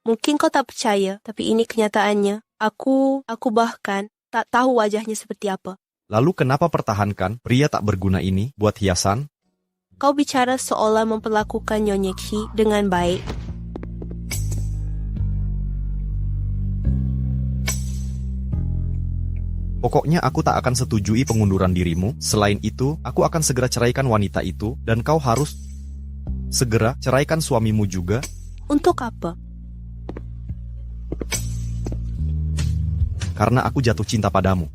Speaker 4: Mungkin kau tak percaya, tapi ini kenyataannya. Aku bahkan tak tahu wajahnya seperti apa.
Speaker 2: Lalu kenapa pertahankan pria tak berguna ini buat hiasan?
Speaker 4: Kau bicara seolah memperlakukan Nyonya Qi dengan baik.
Speaker 2: Pokoknya aku tak akan setujui pengunduran dirimu. Selain itu, aku akan segera ceraikan wanita itu dan kau harus segera ceraikan suamimu juga.
Speaker 4: Untuk apa?
Speaker 2: Karena aku jatuh cinta padamu.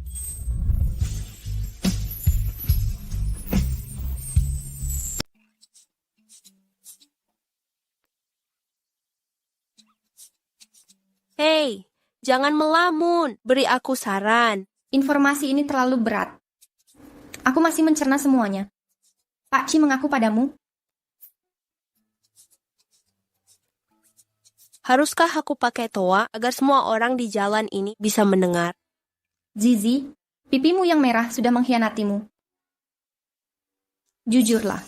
Speaker 4: Hei, jangan melamun. Beri aku saran.
Speaker 3: Informasi ini terlalu berat. Aku masih mencerna semuanya. Pak Qi mengaku padamu.
Speaker 4: Haruskah aku pakai toa agar semua orang di jalan ini bisa mendengar?
Speaker 3: Zizi, pipimu yang merah sudah mengkhianatimu. Jujurlah,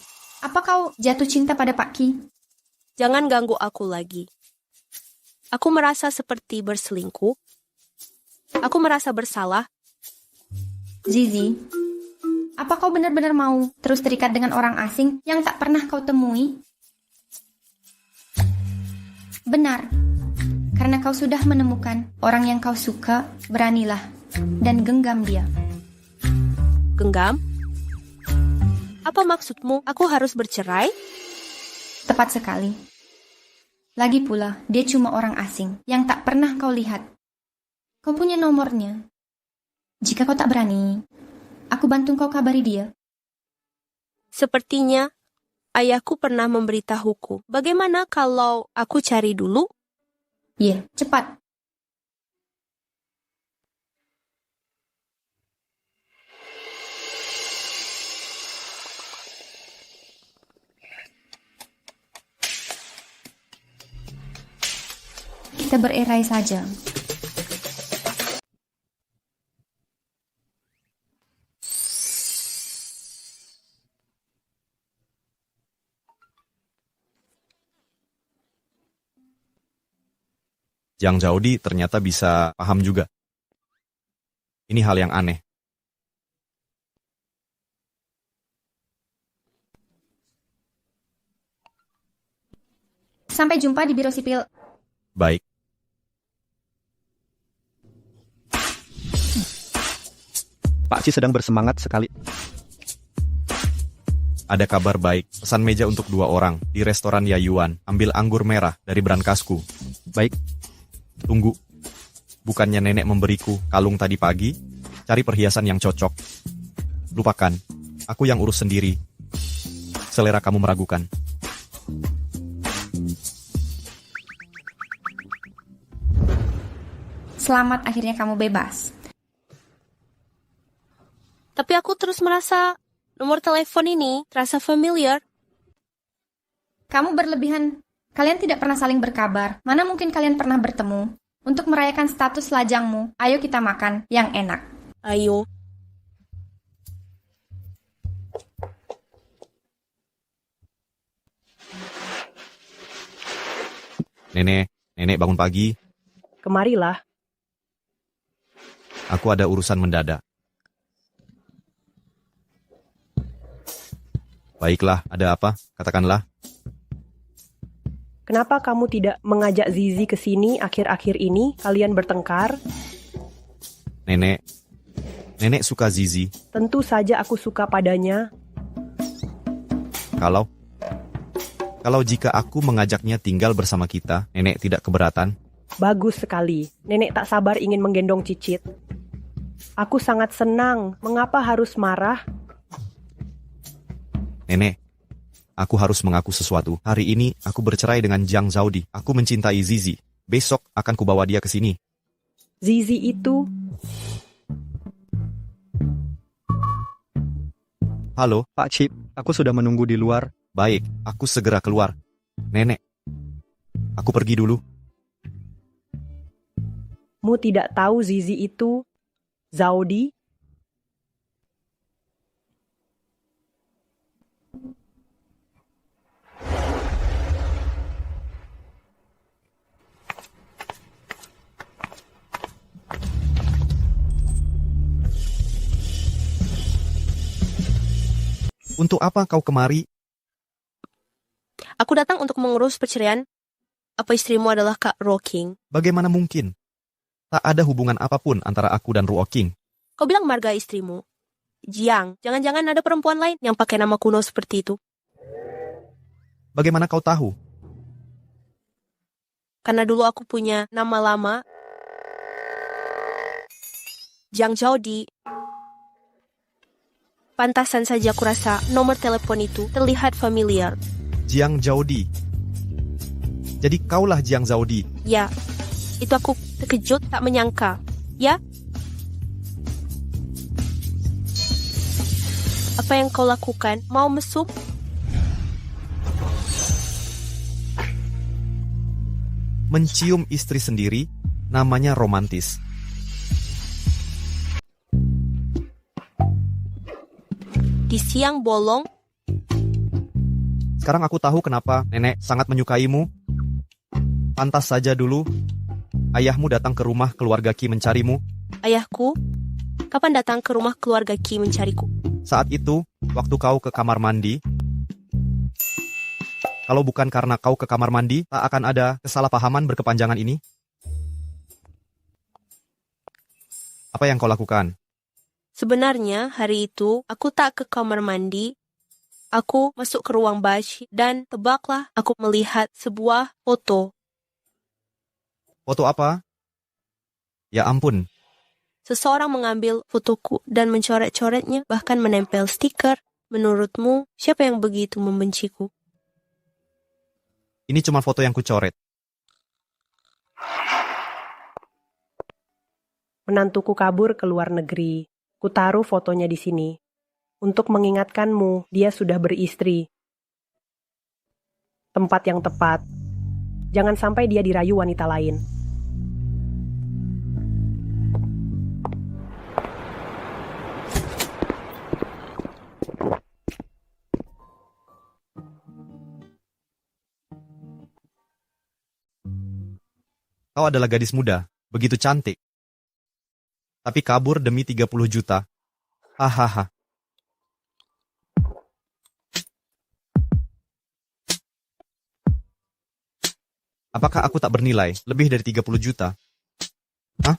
Speaker 3: apa kau jatuh cinta pada Pak Qi?
Speaker 4: Jangan ganggu aku lagi. Aku merasa seperti berselingkuh. Aku merasa bersalah.
Speaker 3: Zizi, apa kau benar-benar mau terus terikat dengan orang asing yang tak pernah kau temui? Benar, karena kau sudah menemukan orang yang kau suka, beranilah dan genggam dia.
Speaker 4: Genggam? Apa maksudmu? Aku harus bercerai?
Speaker 3: Tepat sekali. Lagi pula, dia cuma orang asing yang tak pernah kau lihat. Kau punya nomornya. Jika kau tak berani, aku bantu kau kabari dia.
Speaker 4: Sepertinya ayahku pernah memberitahuku. Bagaimana kalau aku cari dulu?
Speaker 3: Iya, cepat. Kita bererai saja.
Speaker 2: Yang Jaudi ternyata bisa paham juga. Ini hal yang aneh.
Speaker 3: Sampai jumpa di Biro Sipil.
Speaker 2: Baik.
Speaker 1: Pak Qi sedang bersemangat sekali.
Speaker 2: Ada kabar baik, pesan meja untuk 2 orang di restoran Yayuan. Ambil anggur merah dari brankasku.
Speaker 1: Baik.
Speaker 2: Tunggu. Bukannya nenek memberiku kalung tadi pagi? Cari perhiasan yang cocok. Lupakan, aku yang urus sendiri. Selera kamu meragukan.
Speaker 3: Selamat, akhirnya kamu bebas.
Speaker 4: Tapi aku terus merasa nomor telepon ini terasa familiar.
Speaker 3: Kamu berlebihan. Kalian tidak pernah saling berkabar. Mana mungkin kalian pernah bertemu? Untuk merayakan status lajangmu, ayo kita makan yang enak.
Speaker 4: Ayo.
Speaker 2: Nenek bangun pagi.
Speaker 6: Kemarilah.
Speaker 2: Aku ada urusan mendadak. Baiklah, ada apa? Katakanlah.
Speaker 6: Kenapa kamu tidak mengajak Zizi ke sini akhir-akhir ini? Kalian bertengkar?
Speaker 2: Nenek suka Zizi.
Speaker 6: Tentu saja aku suka padanya.
Speaker 2: Kalau jika aku mengajaknya tinggal bersama kita, nenek tidak keberatan?
Speaker 6: Bagus sekali. Nenek tak sabar ingin menggendong Cicit. Aku sangat senang. Mengapa harus marah?
Speaker 2: Nenek, aku harus mengaku sesuatu. Hari ini aku bercerai dengan Jiang Zaudi. Aku mencintai Zizi. Besok akan kubawa dia ke sini.
Speaker 6: Zizi itu...
Speaker 2: Halo,
Speaker 1: Pak Qi, aku sudah menunggu di luar.
Speaker 2: Baik, aku segera keluar. Nenek, aku pergi dulu.
Speaker 6: Mu tidak tahu Zizi itu Zaudi?
Speaker 2: Untuk apa kau kemari?
Speaker 4: Aku datang untuk mengurus perceraian. Apa istrimu adalah Kak Ruoking?
Speaker 2: Bagaimana mungkin? Tak ada hubungan apapun antara aku dan Ruoking.
Speaker 4: Kau bilang marga istrimu. Jiang, jangan-jangan ada perempuan lain yang pakai nama kuno seperti itu.
Speaker 2: Bagaimana kau tahu?
Speaker 4: Karena dulu aku punya nama lama. Jiang Zhaodi. Pantasan saja aku rasa nomor telepon itu terlihat familiar.
Speaker 2: Jiang Zhaodi. Jadi kaulah Jiang Zhaodi.
Speaker 4: Ya, itu aku terkejut tak menyangka. Ya? Apa yang kau lakukan? Mau mesum?
Speaker 2: Mencium istri sendiri, namanya romantis.
Speaker 4: Di siang bolong?
Speaker 2: Sekarang aku tahu kenapa nenek sangat menyukaimu. Pantas saja dulu ayahmu datang ke rumah keluarga Qi mencarimu.
Speaker 4: Ayahku? Kapan datang ke rumah keluarga Qi mencariku?
Speaker 2: Saat itu, waktu kau ke kamar mandi. Kalau bukan karena kau ke kamar mandi, tak akan ada kesalahpahaman berkepanjangan ini. Apa yang kau lakukan?
Speaker 4: Sebenarnya hari itu aku tak ke kamar mandi. Aku masuk ke ruang bash dan tebaklah aku melihat sebuah foto.
Speaker 2: Foto apa? Ya ampun.
Speaker 4: Seseorang mengambil fotoku dan mencoret-coretnya, bahkan menempel stiker. Menurutmu, siapa yang begitu membenciku?
Speaker 2: Ini cuma foto yang kucoret.
Speaker 6: Menantuku kabur ke luar negeri. Kutaruh fotonya di sini. Untuk mengingatkanmu, dia sudah beristri. Tempat yang tepat. Jangan sampai dia dirayu wanita lain.
Speaker 2: Kau adalah gadis muda, begitu cantik. Tapi kabur demi 30 juta. Hahaha. Apakah aku tak bernilai lebih dari 30 juta? Hah?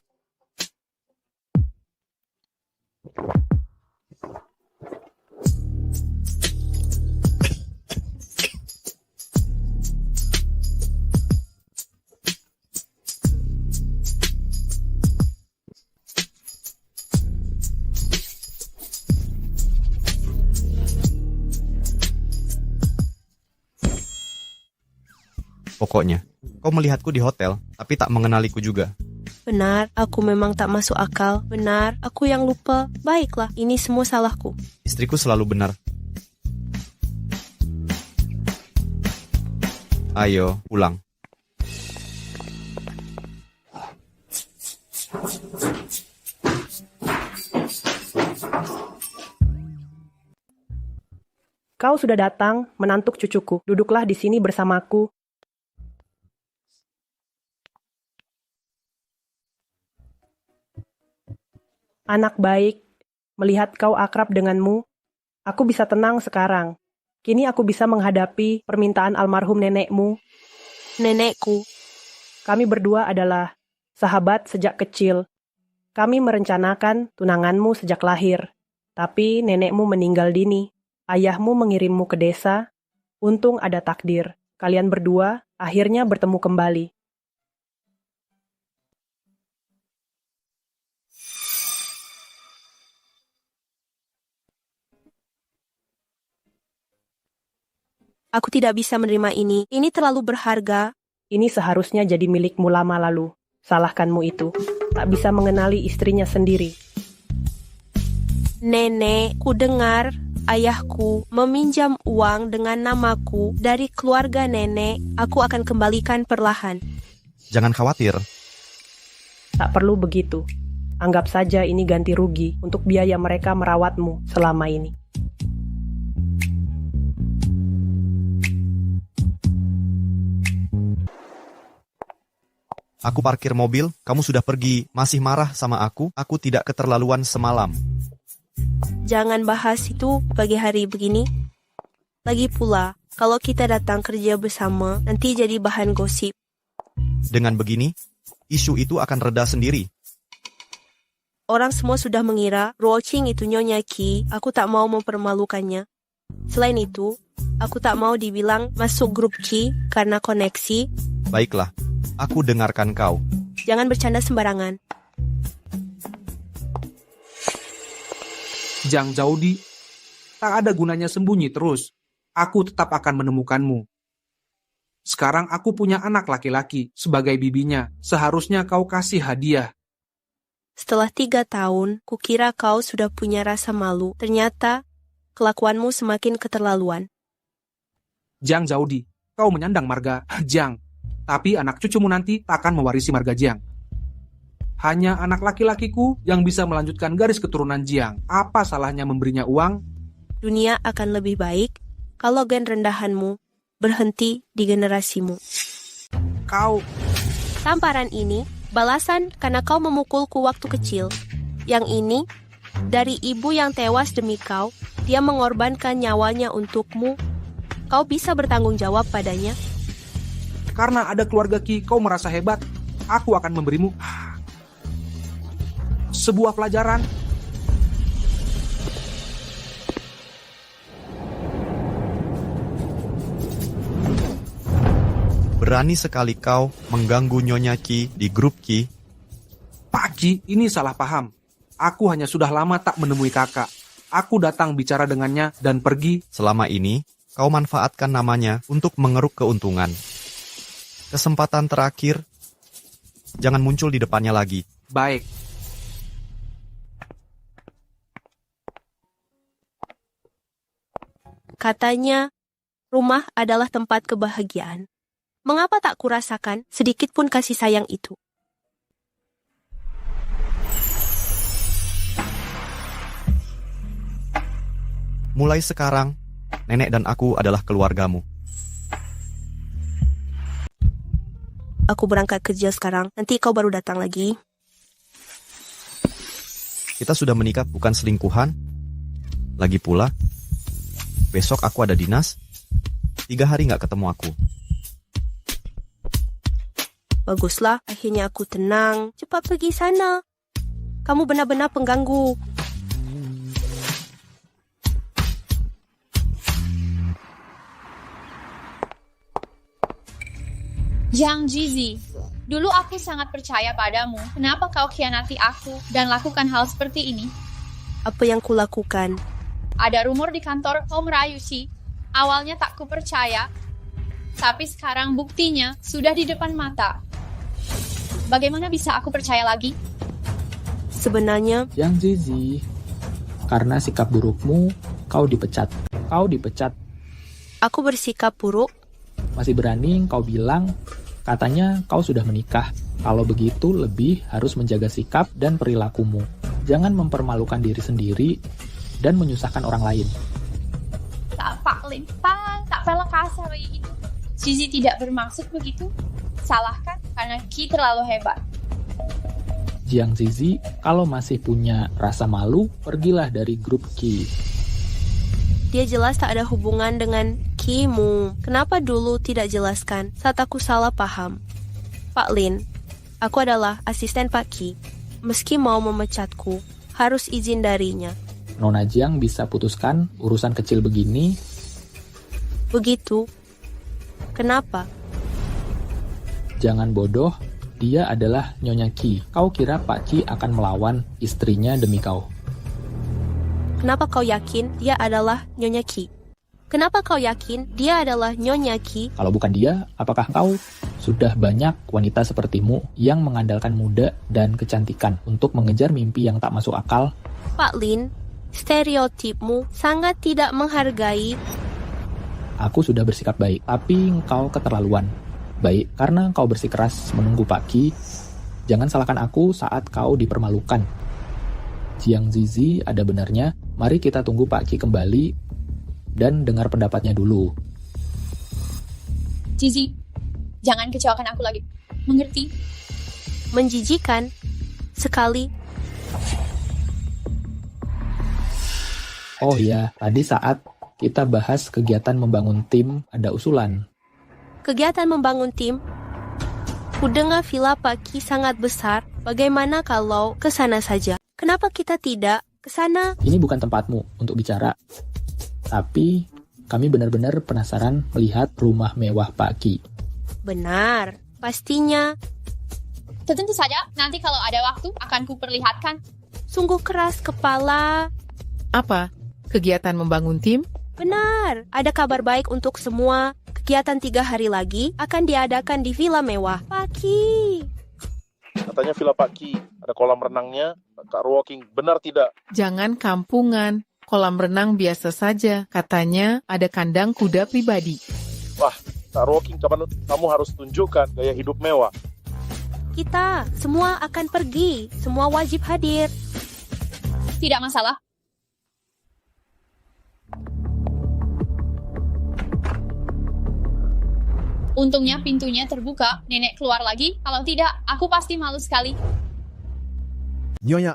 Speaker 2: Pokoknya, kau melihatku di hotel, tapi tak mengenaliku juga.
Speaker 4: Benar, aku memang tak masuk akal. Benar, aku yang lupa. Baiklah, ini semua salahku.
Speaker 2: Istriku selalu benar. Ayo, pulang.
Speaker 6: Kau sudah datang, menantuk cucuku. Duduklah di sini bersamaku. Anak baik, melihat kau akrab denganmu, aku bisa tenang sekarang. Kini aku bisa menghadapi permintaan almarhum nenekmu.
Speaker 4: Nenekku.
Speaker 6: Kami berdua adalah sahabat sejak kecil. Kami merencanakan tunanganmu sejak lahir. Tapi nenekmu meninggal dini. Ayahmu mengirimmu ke desa. Untung ada takdir. Kalian berdua akhirnya bertemu kembali.
Speaker 4: Aku tidak bisa menerima ini. Ini terlalu berharga.
Speaker 6: Ini seharusnya jadi milikmu lama lalu. Salahkanmu itu. Tak bisa mengenali istrinya sendiri.
Speaker 4: Nenek, ku dengar ayahku meminjam uang dengan namaku dari keluarga nenek. Aku akan kembalikan perlahan.
Speaker 2: Jangan khawatir.
Speaker 6: Tak perlu begitu. Anggap saja ini ganti rugi untuk biaya mereka merawatmu selama ini.
Speaker 2: Aku parkir mobil, kamu sudah pergi. Masih marah sama aku tidak keterlaluan semalam.
Speaker 4: Jangan bahas itu pagi hari begini. Lagi pula, kalau kita datang kerja bersama, nanti jadi bahan gosip.
Speaker 2: Dengan begini, isu itu akan reda sendiri.
Speaker 4: Orang semua sudah mengira Ruoqing itu Nyonya Qi. Aku tak mau mempermalukannya. Selain itu, aku tak mau dibilang masuk grup Qi karena koneksi.
Speaker 2: Baiklah, aku dengarkan kau.
Speaker 4: Jangan bercanda sembarangan.
Speaker 10: Jiang Zhaodi, tak ada gunanya sembunyi terus. Aku tetap akan menemukanmu. Sekarang aku punya anak laki-laki. Sebagai bibinya, seharusnya kau kasih hadiah.
Speaker 4: Setelah 3 tahun, kukira kau sudah punya rasa malu. Ternyata, kelakuanmu semakin keterlaluan.
Speaker 10: Jiang Zhaodi, kau menyandang marga Jiang. Tapi anak cucumu nanti tak akan mewarisi marga Jiang. Hanya anak laki-lakiku yang bisa melanjutkan garis keturunan Jiang. Apa salahnya memberinya uang?
Speaker 4: Dunia akan lebih baik kalau gen rendahanmu berhenti di generasimu.
Speaker 10: Kau...
Speaker 4: Tamparan ini balasan karena kau memukulku waktu kecil. Yang ini dari ibu yang tewas demi kau. Dia mengorbankan nyawanya untukmu. Kau bisa bertanggung jawab padanya.
Speaker 10: Karena ada keluarga Qi, kau merasa hebat. Aku akan memberimu sebuah pelajaran.
Speaker 2: Berani sekali kau mengganggu Nyonya Qi di grup Qi.
Speaker 10: Pak Qi, ini salah paham. Aku hanya sudah lama tak menemui kakak. Aku datang bicara dengannya dan pergi.
Speaker 2: Selama ini, kau manfaatkan namanya untuk mengeruk keuntungan. Kesempatan terakhir, jangan muncul di depannya lagi.
Speaker 10: Baik.
Speaker 4: Katanya, rumah adalah tempat kebahagiaan. Mengapa tak kurasakan sedikit pun kasih sayang itu?
Speaker 2: Mulai sekarang, nenek dan aku adalah keluargamu.
Speaker 4: Aku berangkat kerja sekarang, nanti kau baru datang lagi.
Speaker 2: Kita sudah menikah bukan selingkuhan. Lagi pula, besok aku ada dinas. 3 hari gak ketemu aku.
Speaker 4: Baguslah, akhirnya aku tenang. Cepat pergi sana. Kamu benar-benar pengganggu.
Speaker 16: Jiang Zizi, dulu aku sangat percaya padamu. Kenapa kau khianati aku dan lakukan hal seperti ini?
Speaker 4: Apa yang kulakukan?
Speaker 16: Ada rumor di kantor kau merayu Qi. Awalnya tak kupercaya, tapi sekarang buktinya sudah di depan mata. Bagaimana bisa aku percaya lagi?
Speaker 4: Sebenarnya,
Speaker 19: Jiang Zizi, karena sikap burukmu, kau dipecat. Kau dipecat.
Speaker 4: Aku bersikap buruk.
Speaker 19: Masih berani kau bilang, katanya kau sudah menikah. Kalau begitu lebih harus menjaga sikap dan perilakumu. Jangan mempermalukan diri sendiri dan menyusahkan orang lain.
Speaker 16: Tak Pak Lin, tak pernah kasar itu. Zizi tidak bermaksud begitu. Salah kan? Karena Qi terlalu hebat.
Speaker 19: Jiang Zizi, kalau masih punya rasa malu, pergilah dari grup Qi.
Speaker 4: Dia jelas tak ada hubungan dengan Qi-mu. Kenapa dulu tidak jelaskan saat aku salah paham? Pak Lin, aku adalah asisten Pak Qi. Meski mau memecatku, harus izin darinya.
Speaker 19: Nona Jiang bisa putuskan urusan kecil begini.
Speaker 4: Begitu. Kenapa?
Speaker 19: Jangan bodoh, dia adalah Nyonya Qi. Kau kira Pak Qi akan melawan istrinya demi kau?
Speaker 4: Kenapa kau yakin dia adalah Nyonya Qi? Kenapa kau yakin dia adalah Nyonya Qi?
Speaker 19: Kalau bukan dia, apakah kau? Sudah banyak wanita sepertimu yang mengandalkan muda dan kecantikan untuk mengejar mimpi yang tak masuk akal.
Speaker 4: Pak Lin, stereotipmu sangat tidak menghargai.
Speaker 19: Aku sudah bersikap baik, tapi engkau keterlaluan. Baik, karena kau bersikeras menunggu Pak Qi, jangan salahkan aku saat kau dipermalukan. Jiang Zizi ada benarnya, mari kita tunggu Pak Qi kembali dan dengar pendapatnya dulu.
Speaker 16: Zizi, jangan kecewakan aku lagi. Mengerti?
Speaker 4: Menjijikan sekali.
Speaker 19: Oh ya, tadi saat kita bahas kegiatan membangun tim, ada usulan.
Speaker 4: Kegiatan membangun tim? Kudengar villa Pak Ki sangat besar. Bagaimana kalau ke sana saja? Kenapa kita tidak ke sana?
Speaker 19: Ini bukan tempatmu untuk bicara. Tapi kami benar-benar penasaran melihat rumah mewah Pak Ki.
Speaker 4: Benar, pastinya.
Speaker 16: Tentu saja, nanti kalau ada waktu akan kuperlihatkan.
Speaker 4: Sungguh keras kepala.
Speaker 18: Apa? Kegiatan membangun tim?
Speaker 4: Benar, ada kabar baik untuk semua. Kegiatan 3 hari lagi akan diadakan di Villa Mewah Pak Ki.
Speaker 14: Katanya Villa Pak Ki, ada kolam renangnya, car walking, benar tidak?
Speaker 18: Jangan kampungan. Kolam renang biasa saja. Katanya ada kandang kuda pribadi.
Speaker 14: Wah, car walking kamu harus tunjukkan gaya hidup mewah.
Speaker 4: Kita semua akan pergi. Semua wajib hadir.
Speaker 16: Tidak masalah. Untungnya pintunya terbuka, nenek keluar lagi. Kalau tidak, aku pasti malu sekali.
Speaker 5: Nyonya,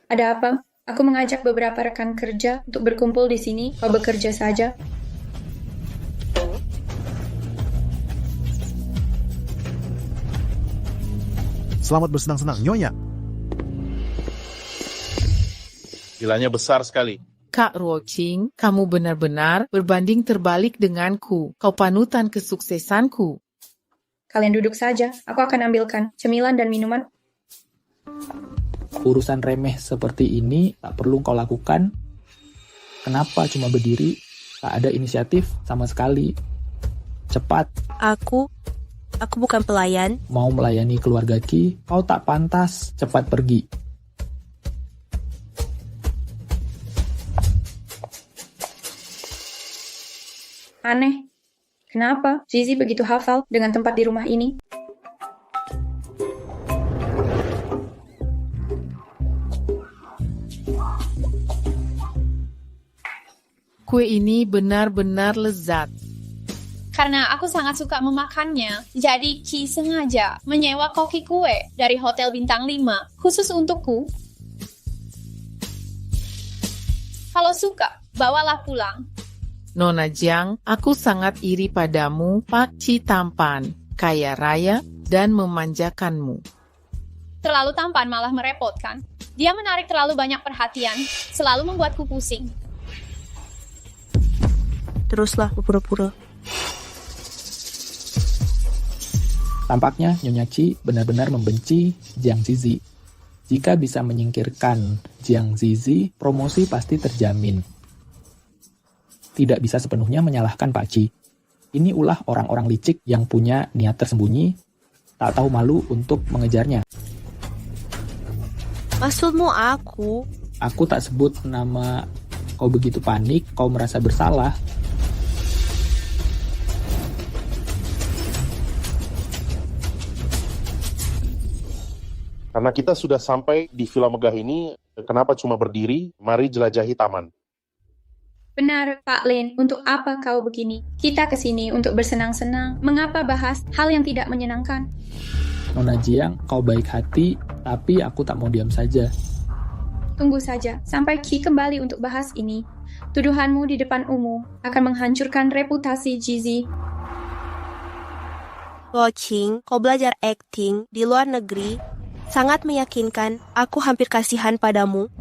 Speaker 3: Ada apa? Aku mengajak beberapa rekan kerja untuk berkumpul di sini. Kau bekerja saja.
Speaker 5: selamat bersenang-senang, Nyonya.
Speaker 14: Vilanya besar sekali.
Speaker 18: Kak Ruoqing, kamu benar-benar berbanding terbalik denganku. Kau panutan kesuksesanku.
Speaker 3: Kalian duduk saja. Aku akan ambilkan cemilan dan minuman.
Speaker 19: Urusan remeh seperti ini tak perlu kau lakukan. Kenapa cuma berdiri? Tak ada inisiatif sama sekali. Cepat.
Speaker 4: Aku bukan pelayan.
Speaker 19: Mau melayani keluarga Ki, kau tak pantas. Cepat pergi.
Speaker 3: Aneh. Kenapa Zizi begitu hafal dengan tempat di rumah ini?
Speaker 18: Kue ini benar-benar lezat.
Speaker 16: Karena aku sangat suka memakannya, jadi Ki sengaja menyewa koki kue dari Hotel Bintang 5 khusus untukku. Kalau suka, bawalah pulang.
Speaker 18: Nona Jiang, aku sangat iri padamu, Pak Ci tampan, kaya raya, dan memanjakanmu.
Speaker 16: Terlalu tampan malah merepotkan. Dia menarik terlalu banyak perhatian, selalu membuatku pusing.
Speaker 4: Teruslah berpura-pura.
Speaker 19: Tampaknya Nyonya Ci benar-benar membenci Jiang Zizi. Jika bisa menyingkirkan Jiang Zizi, promosi pasti terjamin. Tidak bisa sepenuhnya menyalahkan Pak Ci. Ini ulah orang-orang licik yang punya niat tersembunyi, tak tahu malu untuk mengejarnya.
Speaker 4: Maksudmu aku?
Speaker 19: Aku tak sebut nama. Kau begitu panik, kau merasa bersalah.
Speaker 14: Karena kita sudah sampai di Villa Megah ini, kenapa cuma berdiri? Mari jelajahi taman.
Speaker 3: Benar, Pak Lin. Untuk apa kau begini? Kita kesini untuk bersenang-senang. Mengapa bahas hal yang tidak menyenangkan?
Speaker 19: Nona Jiang, kau baik hati, tapi aku tak mau diam saja.
Speaker 3: Tunggu saja, sampai Ki kembali untuk bahas ini. Tuduhanmu di depan umum akan menghancurkan reputasi Zizi.
Speaker 4: Ruoqing, kau belajar acting di luar negeri. Sangat meyakinkan, aku hampir kasihan padamu.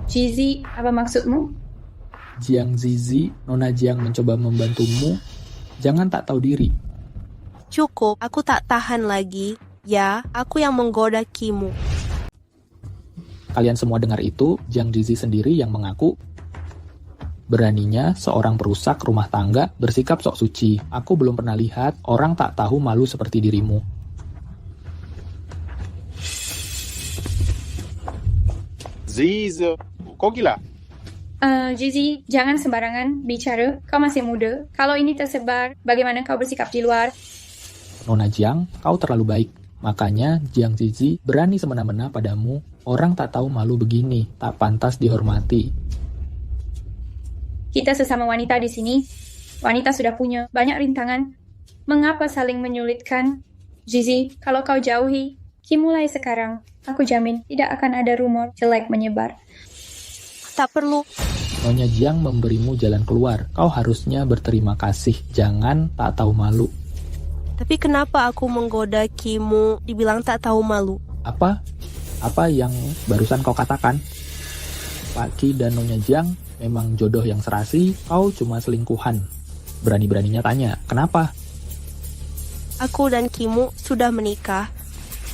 Speaker 3: Zizi, apa maksudmu?
Speaker 19: Jiang Zizi, Nona Jiang mencoba membantumu. Jangan tak tahu diri.
Speaker 4: Cukup, aku tak tahan lagi. Ya, aku yang menggoda Kimu.
Speaker 19: Kalian semua dengar itu, Jiang Zizi sendiri yang mengaku. Beraninya seorang perusak rumah tangga bersikap sok suci. Aku belum pernah lihat orang tak tahu malu seperti dirimu.
Speaker 14: Zizi, kau gila?
Speaker 3: Zizi, jangan sembarangan bicara. Kau masih muda. Kalau ini tersebar, bagaimana kau bersikap di luar?
Speaker 19: Nona Jiang, kau terlalu baik. Makanya Jiang Zizi berani semena-mena padamu. Orang tak tahu malu begini, tak pantas dihormati.
Speaker 3: Kita sesama wanita di sini. Wanita sudah punya banyak rintangan. Mengapa saling menyulitkan? Zizi, kalau kau jauhi
Speaker 16: Ki, mulai sekarang, aku jamin tidak akan ada rumor jelek menyebar.
Speaker 4: Tak perlu.
Speaker 19: Nyonya Jiang memberimu jalan keluar. Kau harusnya berterima kasih, jangan tak tahu malu.
Speaker 4: Tapi kenapa aku menggoda Kimu dibilang tak tahu malu?
Speaker 19: Apa? Apa yang barusan kau katakan? Pak Ki dan Nyonya Jiang memang jodoh yang serasi, kau cuma selingkuhan. Berani-beraninya tanya, kenapa?
Speaker 4: Aku dan Kimu sudah menikah.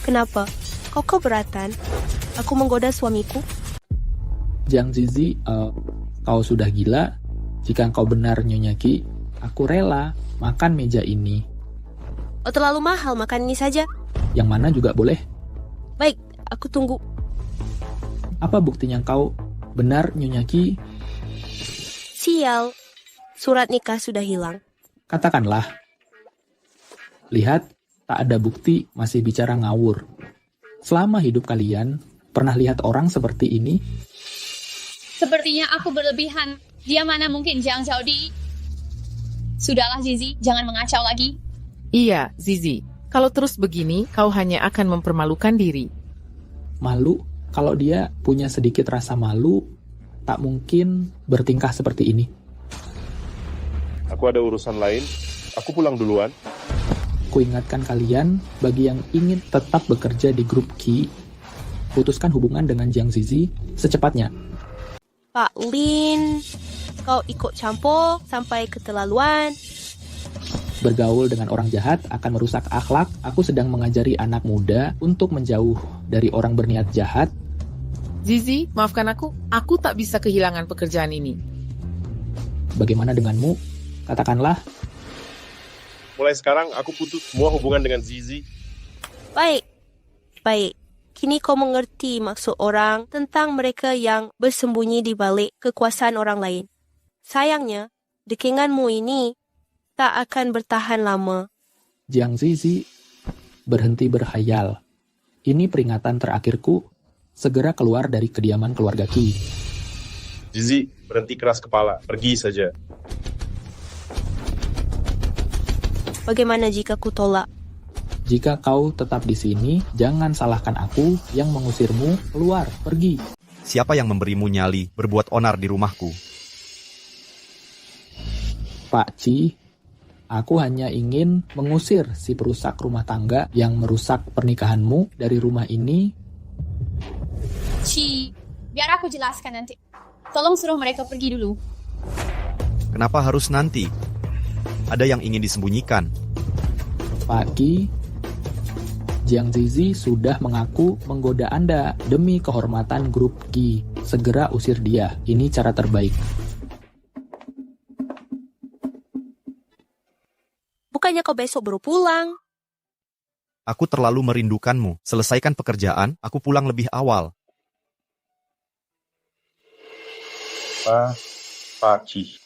Speaker 4: Kenapa? Kau keberatan? Aku menggoda suamiku?
Speaker 19: Jiang Zizi, kau sudah gila? Jika kau benar Nyonya Ki, aku rela makan meja ini.
Speaker 4: Oh, terlalu mahal, makan ini saja.
Speaker 19: Yang mana juga boleh.
Speaker 4: Baik, aku tunggu.
Speaker 19: Apa buktinya kau benar Nyonya Ki?
Speaker 4: Sial, surat nikah sudah hilang.
Speaker 19: Katakanlah. Lihat, tak ada bukti, masih bicara ngawur. Selama hidup kalian, pernah lihat orang seperti ini?
Speaker 16: Sepertinya aku berlebihan. Dia mana mungkin Jiang Zhaodi? Sudahlah Zizi, jangan mengacau lagi.
Speaker 18: Iya, Zizi. Kalau terus begini, kau hanya akan mempermalukan diri.
Speaker 19: Malu? Kalau dia punya sedikit rasa malu, tak mungkin bertingkah seperti ini.
Speaker 14: Aku ada urusan lain. Aku pulang duluan.
Speaker 19: Kuingatkan kalian, bagi yang ingin tetap bekerja di grup Ki, putuskan hubungan dengan Jiang Zizi secepatnya.
Speaker 4: Pak Lin, kau ikut campur sampai keterlaluan.
Speaker 19: Bergaul dengan orang jahat akan merusak akhlak. Aku sedang mengajari anak muda untuk menjauh dari orang berniat jahat.
Speaker 18: Zizi, maafkan aku. Aku tak bisa kehilangan pekerjaan ini.
Speaker 19: Bagaimana denganmu? Katakanlah.
Speaker 14: Mulai sekarang aku putus semua hubungan dengan Zizi.
Speaker 4: Baik. Kini kau mengerti maksud orang tentang mereka yang bersembunyi di balik kekuasaan orang lain. Sayangnya, dekinganmu ini tak akan bertahan lama.
Speaker 19: Jiang Zizi, berhenti berhayal. Ini peringatan terakhirku. Segera keluar dari kediaman keluarga Ki.
Speaker 14: Zizi, berhenti keras kepala. Pergi saja.
Speaker 4: Bagaimana jika ku tolak?
Speaker 19: Jika kau tetap di sini, jangan salahkan aku yang mengusirmu. Keluar, pergi.
Speaker 2: Siapa yang memberimu nyali berbuat onar di rumahku?
Speaker 19: Pak Ci, aku hanya ingin mengusir si perusak rumah tangga yang merusak pernikahanmu dari rumah ini.
Speaker 16: Ci, biar aku jelaskan nanti. Tolong suruh mereka pergi dulu.
Speaker 2: Kenapa harus nanti? Ada yang ingin disembunyikan.
Speaker 19: Pak Ki, Jiang Zizi sudah mengaku menggoda Anda demi kehormatan grup Ki. Segera usir dia. Ini cara terbaik.
Speaker 4: Bukannya kau besok baru pulang?
Speaker 2: Aku terlalu merindukanmu. Selesaikan pekerjaan, aku pulang lebih awal.
Speaker 14: Pak Ci.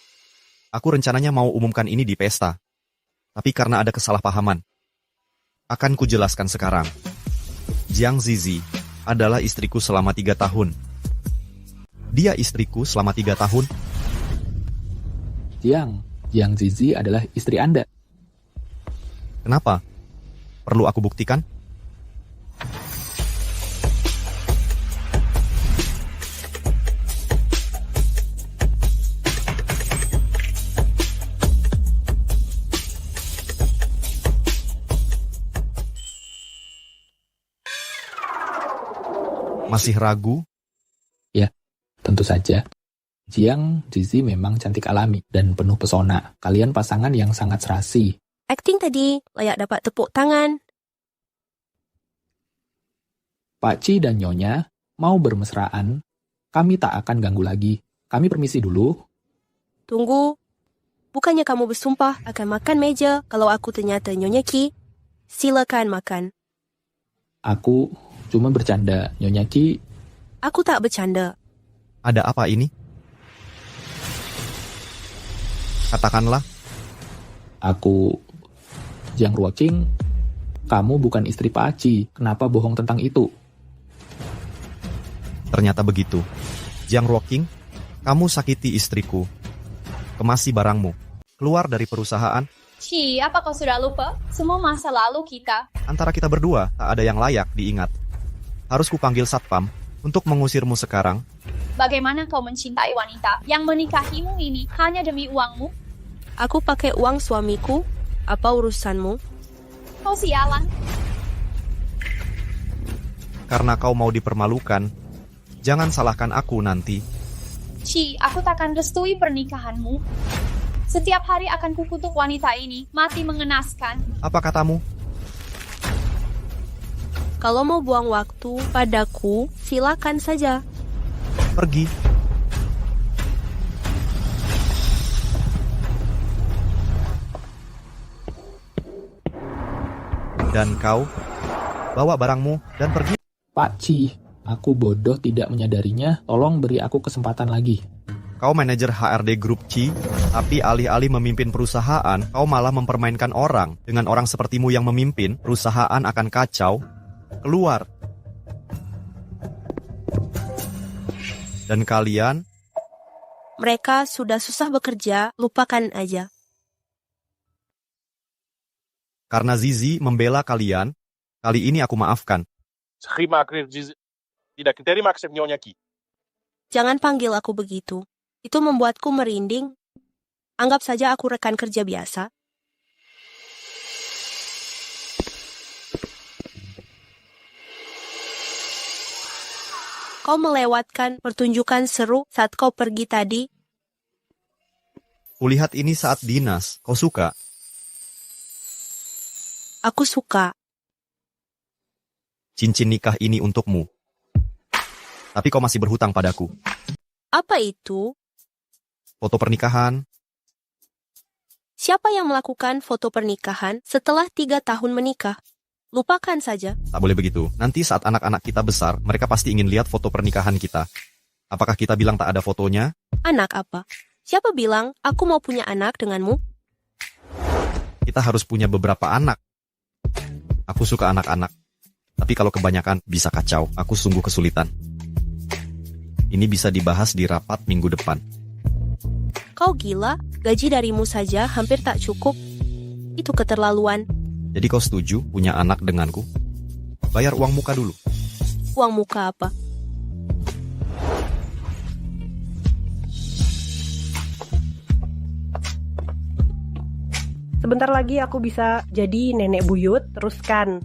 Speaker 2: Aku rencananya mau umumkan ini di pesta. Tapi karena ada kesalahpahaman, akan kujelaskan sekarang. Jiang Zizi adalah istriku selama 3 tahun. Dia istriku selama 3 tahun.
Speaker 19: Jiang Zizi adalah istri Anda.
Speaker 2: Kenapa? Perlu aku buktikan? Masih ragu?
Speaker 19: Ya, tentu saja. Jiang Zizi memang cantik alami dan penuh pesona. Kalian pasangan yang sangat serasi.
Speaker 4: Akting tadi layak dapat tepuk tangan.
Speaker 19: Pak Ci dan Nyonya mau bermesraan. Kami tak akan ganggu lagi. Kami permisi dulu.
Speaker 4: Tunggu. Bukannya kamu bersumpah akan makan meja kalau aku ternyata Nyonya Ki? Silakan makan.
Speaker 19: Aku cuma bercanda, Nyonya Ki.
Speaker 4: Aku tak bercanda.
Speaker 2: Ada apa ini? Katakanlah.
Speaker 19: Aku, Jiang Ruoqing, kamu bukan istri Pak Ci. Kenapa bohong tentang itu?
Speaker 2: Ternyata begitu. Jiang Ruoqing, kamu sakiti istriku. Kemasi barangmu. Keluar dari perusahaan.
Speaker 16: Ci, apa kau sudah lupa? Semua masa lalu kita.
Speaker 2: Antara kita berdua, tak ada yang layak diingat. Harus kupanggil satpam untuk mengusirmu sekarang.
Speaker 16: Bagaimana kau mencintai wanita yang menikahimu ini hanya demi uangmu?
Speaker 4: Aku pakai uang suamiku. Apa urusanmu?
Speaker 16: Kau sialan.
Speaker 2: Karena kau mau dipermalukan, jangan salahkan aku nanti.
Speaker 16: Ci, aku takkan restui pernikahanmu. Setiap hari akan kukutuk wanita ini, mati mengenaskan.
Speaker 2: Apa katamu?
Speaker 4: Kalau mau buang waktu padaku, silakan saja.
Speaker 2: Pergi. Dan kau, bawa barangmu dan pergi.
Speaker 19: Pak Ci, aku bodoh tidak menyadarinya. Tolong beri aku kesempatan lagi.
Speaker 2: Kau manajer HRD Grup Ci, tapi alih-alih memimpin perusahaan, kau malah mempermainkan orang. Dengan orang sepertimu yang memimpin, perusahaan akan kacau. Keluar. Dan kalian?
Speaker 4: Mereka sudah susah bekerja, lupakan aja.
Speaker 2: Karena Zizi membela kalian, kali ini aku maafkan.
Speaker 14: Tidak terima kasih Nyonya Ki.
Speaker 4: Jangan panggil aku begitu. Itu membuatku merinding. Anggap saja aku rekan kerja biasa. Kau melewatkan pertunjukan seru saat kau pergi tadi.
Speaker 2: Kulihat ini saat dinas. Kau suka?
Speaker 4: Aku suka.
Speaker 2: Cincin nikah ini untukmu. Tapi kau masih berhutang padaku.
Speaker 4: Apa itu?
Speaker 2: Foto pernikahan.
Speaker 4: Siapa yang melakukan foto pernikahan setelah 3 tahun menikah? Lupakan saja.
Speaker 2: Tak boleh begitu. Nanti saat anak-anak kita besar, mereka pasti ingin lihat foto pernikahan kita. Apakah kita bilang tak ada fotonya?
Speaker 4: Anak apa? Siapa bilang aku mau punya anak denganmu?
Speaker 2: Kita harus punya beberapa anak. Aku suka anak-anak. Tapi kalau kebanyakan bisa kacau. Aku sungguh kesulitan. Ini bisa dibahas di rapat minggu depan.
Speaker 4: Kau gila? Gaji darimu saja hampir tak cukup. Itu keterlaluan.
Speaker 2: Jadi kau setuju punya anak denganku? Bayar uang muka dulu.
Speaker 4: Uang muka apa?
Speaker 6: Sebentar lagi aku bisa jadi nenek buyut, teruskan.